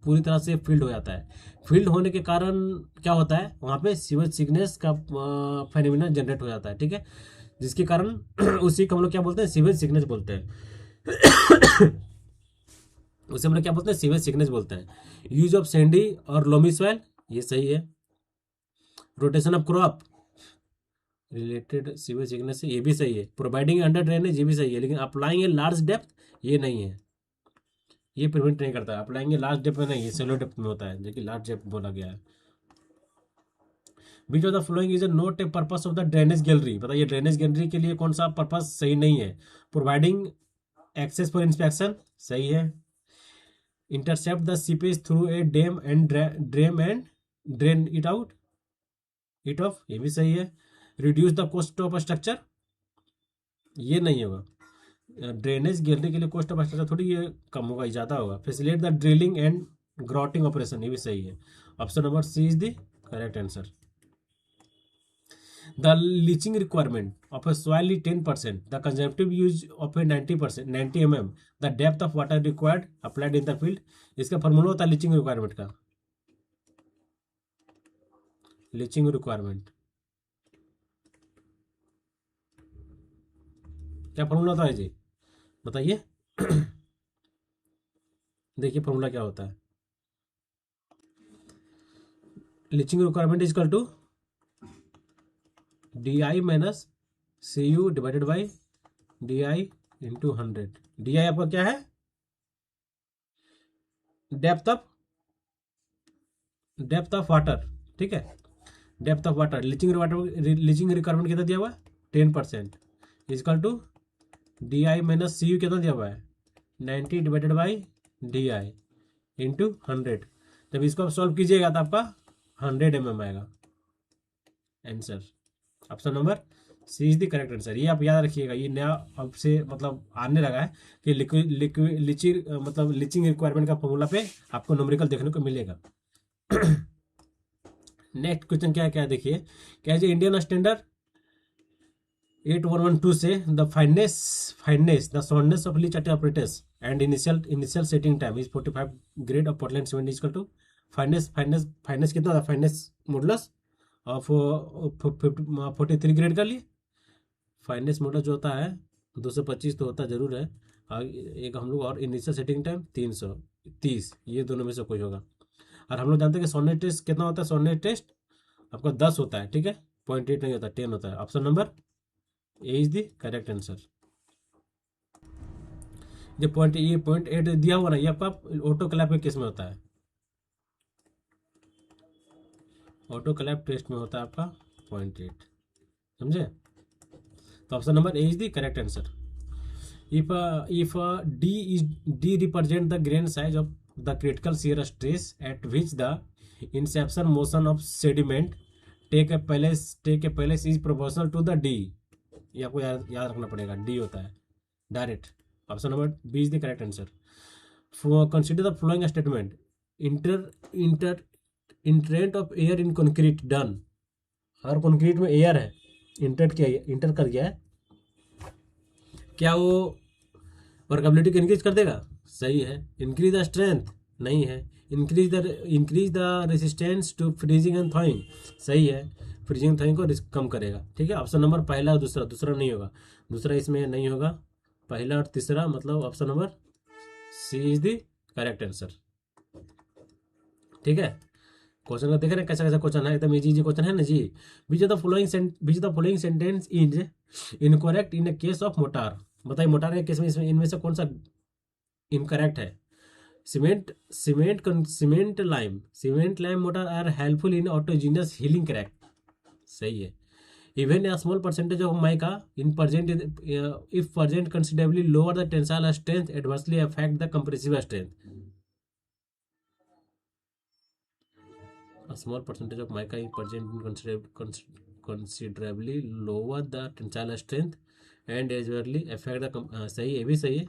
पूरी तरह से फील्ड हो जाता है। फील्ड होने के कारण क्या होता है वहाँ पे सीवेज सिकनेस का फेनोमेना जनरेट हो जाता है, ठीक है, जिसके कारण उसी को हम लोग क्या बोलते हैं, सीवेज सिकनेस बोलते हैं। उसे हम लोग क्या बोलते हैं, सीवेज सिकनेस बोलते हैं। यूज ऑफ सैंडी और लोमी सॉइल, ये सही है। Rotation of crop related sewage sickness से, ये भी सही है। प्रोवाइडिंग अंडर ड्रेनेज, ये भी सही है, लेकिन अप्लाइंग ए लार्ज डेप्थ ये नहीं है, ये प्रिवेंट नहीं करता। अप्लाइंग ए लार्ज डेप्थ में नहीं, ये सेलो डेप्थ में होता है, जो कि लार्ज डेप्थ बोला गया है। Which of the following is not a purpose of the drainage gallery, बताइए ड्रेनेज गैलरी के लिए कौन सा पर्पस सही नहीं है। प्रोवाइडिंग एक्सेस फॉर इंस्पेक्शन, सही है। Intercept the seepage through a dam and drain it of, ये भी सही है। Reduce the cost of structure, ये नहीं होगा। ड्रेनेज गैलरी के लिए कॉस्ट ऑफ स्ट्रक्चर थोड़ी ये कम होगा, ये ज़्यादा होगा। Facilitate the drilling and grouting operation, ये भी सही है। Option number C is the correct answer. The leaching requirement of a soil is 10%, the conservative use of a 90%, 90 mm, the depth of water required applied in the field. इसका formula होता है leaching requirement का। Leaching requirement क्या formula होता है जी, बताइए। देखिए फॉर्मूला क्या होता है। Leaching requirement is equal to DI minus CU divided by DI into 100। DI आपका क्या है, डेप्थ ऑफ वाटर, ठीक है, depth of water. Leaching requirement कितना दिया हुआ है, 10%, is equal to DI minus CU कितना दिया हुआ है, 90 डिवाइडेड बाई DI इंटू 100। जब इसको आप सॉल्व कीजिएगा तो आपका 100 mm आएगा answer. Option number C is the correct answer. ये आप याद रखिएगा, ये नया अब से मतलब आने लगा है कि लीचिंग रिक्वायरमेंट का फॉर्मूला पे आपको न्यूमेरिकल देखने को मिलेगा। नेक्स्ट क्वेश्चन क्या है, क्या देखिए, क्या है, इंडियन स्टैंडर्ड 8112 से the fineness the soundness of leach operators and initial setting time is 45 grade of Portland cement is equal to fineness कितना था, फाइननेस मॉडुलस ऑफ 43 ग्रेड कर लिए। फाइननेस मॉडल जो होता है 225 तो होता जरूर है, एक हम लोग, और इनिशियल सेटिंग टाइम 330, ये दोनों में से कोई होगा। और हम लोग जानते हैं कि सॉन्नेट टेस्ट कितना होता है, सॉन्नेट टेस्ट आपका 10 होता है, ठीक है, 0.8 नहीं होता, 10 होता है। Option number A is the correct answer. ये 0.8 दिया हुआ ना, ये आपका ऑटो क्लैप के केस में होता है, ऑटो क्लैप टेस्ट में होता है आपका 0.8, समझे। तो option number A is the correct answer. if D represent the grain size of the critical shear stress at which the inception motion of sediment take a place is proportional to the D, ये आपको याद रखना पड़ेगा, D होता है direct. Option number B is the correct answer. Consider the following statement, entrainment of air in concrete done. अगर concrete में air है, इंटर कर गया है, क्या वो वर्केबिलिटी को इंक्रीज कर देगा, सही है। इंक्रीज द स्ट्रेंथ, नहीं है। Increase the resistance to freezing and thawing, सही है, फ्रीजिंग थॉइंग को कम करेगा, ठीक है। ऑप्शन नंबर पहला और दूसरा नहीं होगा, दूसरा इसमें नहीं होगा, पहला और तीसरा, मतलब option number C is the correct answer, ठीक है। क्वेश्चन को देख रहे हैं कैसा कैसा क्वेश्चन है, एकदम इजी क्वेश्चन है ना जी। Which the following sentence is incorrect in case of mortar. बताइए मोटार के केस में इनमें से कौन सा इनकरेक्ट है। Cement lime mortar are helpful in autogenous healing crack, सही है। Even a small percentage of mica if present considerably lower the tensile strength adversely affect the compressive strength. A small percentage of mica if present considerably lower the tensile strength and adversely affect the सही, ये भी सही है।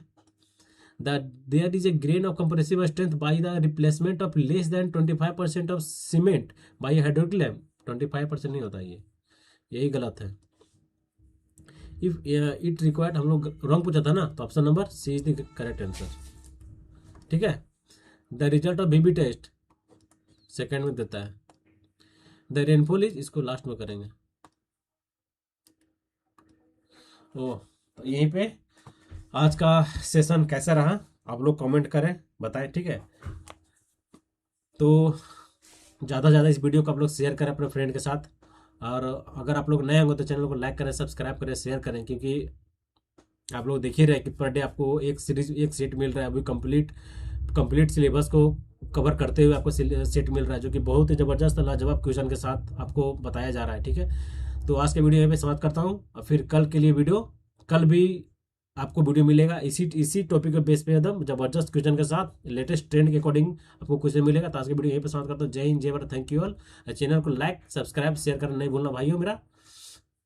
There is a grain of compressive strength by the replacement of less than 25% of cement by a hydraulic lamp। 25% नहीं होता, ये यही गलत है। इफ इट रिक्वायर्ड, हम लोग रॉन्ग पूछा था ना, तो option number C is the correct answer, ठीक है। The result of BB test second में देता है। द रेनफॉल इज, इसको लास्ट में करेंगे। ओ, तो यहीं पे आज का सेशन कैसा रहा आप लोग कमेंट करें, बताएं, ठीक है। तो ज़्यादा से ज़्यादा इस वीडियो को आप लोग शेयर करें अपने फ्रेंड के साथ, और अगर आप लोग नए होंगे तो चैनल को लाइक करें, सब्सक्राइब करें, शेयर करें, क्योंकि आप लोग देख ही रहे कि पर डे आपको एक सेट मिल रहा है। अभी कंप्लीट सिलेबस को कवर करते हुए आपको सेट मिल रहा है, जो कि बहुत ही ज़बरदस्त लाजवाब क्वेश्चन के साथ आपको बताया जा रहा है, ठीक है। तो आज के वीडियो यहीं पे समाप्त करता हूँ, और फिर कल के लिए कल भी आपको वीडियो मिलेगा इसी टॉपिक के बेस पे, एकदम जबरदस्त क्वेश्चन के साथ, लेटेस्ट ट्रेंड के अकॉर्डिंग आपको क्वेश्चन मिलेगा। तो आज की वीडियो यहीं पे समाप्त करता हूँ। जय हिंद, जय Bharat, thank you all. Channel को लाइक, सब्सक्राइब, शेयर करना नहीं भूलना भाइयों मेरा।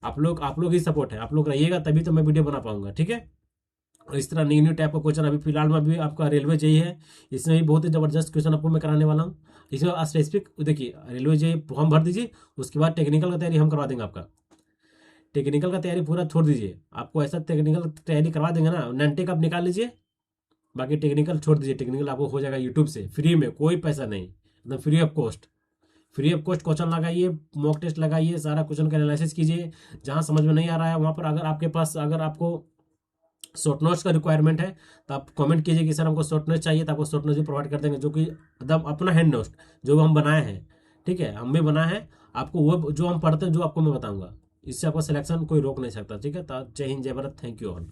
आप लोग ही सपोर्ट है, आप लोग रहिएगा तभी तो मैं वीडियो बना पाऊंगा, ठीक है। और इस तरह न्यू टाइप का क्वेश्चन अभी फिलहाल में भी आपका रेलवे जेई है, इसमें भी बहुत ही जबरदस्त क्वेश्चन आपको मैं कराने वाला हूँ। इसमें स्पेसिफिक देखिए, रेलवे जेई फॉर्म भर दीजिए, उसके बाद टेक्निकल का तैयारी हम करवा देंगे आपका। टेक्निकल का तैयारी पूरा छोड़ दीजिए, आपको ऐसा टेक्निकल तैयारी करवा देंगे ना, नैनटेक आप निकाल लीजिए, बाकी टेक्निकल छोड़ दीजिए। टेक्निकल आपको हो जाएगा यूट्यूब से फ्री में, कोई पैसा नहीं, एकदम free of cost. Free of cost question लगाइए, मॉक टेस्ट लगाइए, सारा क्वेश्चन का एनालिसिस कीजिए। जहाँ समझ में नहीं आ रहा है वहाँ पर अगर आपके पास, अगर आपको शॉर्ट नोट्स का रिक्वायरमेंट है तो आप कमेंट कीजिए कि सर हमको शॉर्ट नोट्स चाहिए, तो आपको शॉर्ट नोट्स भी प्रोवाइड कर देंगे, जो कि एकदम अपना हैंड नोट्स जो हम बनाए हैं, ठीक है, हम भी बनाए हैं। आपको वो जो हम पढ़ते हैं, जो आपको मैं बताऊंगा, इससे आपका सिलेक्शन कोई रोक नहीं सकता, ठीक है। तो जय हिंद, जय भारत, थैंक यू ऑल।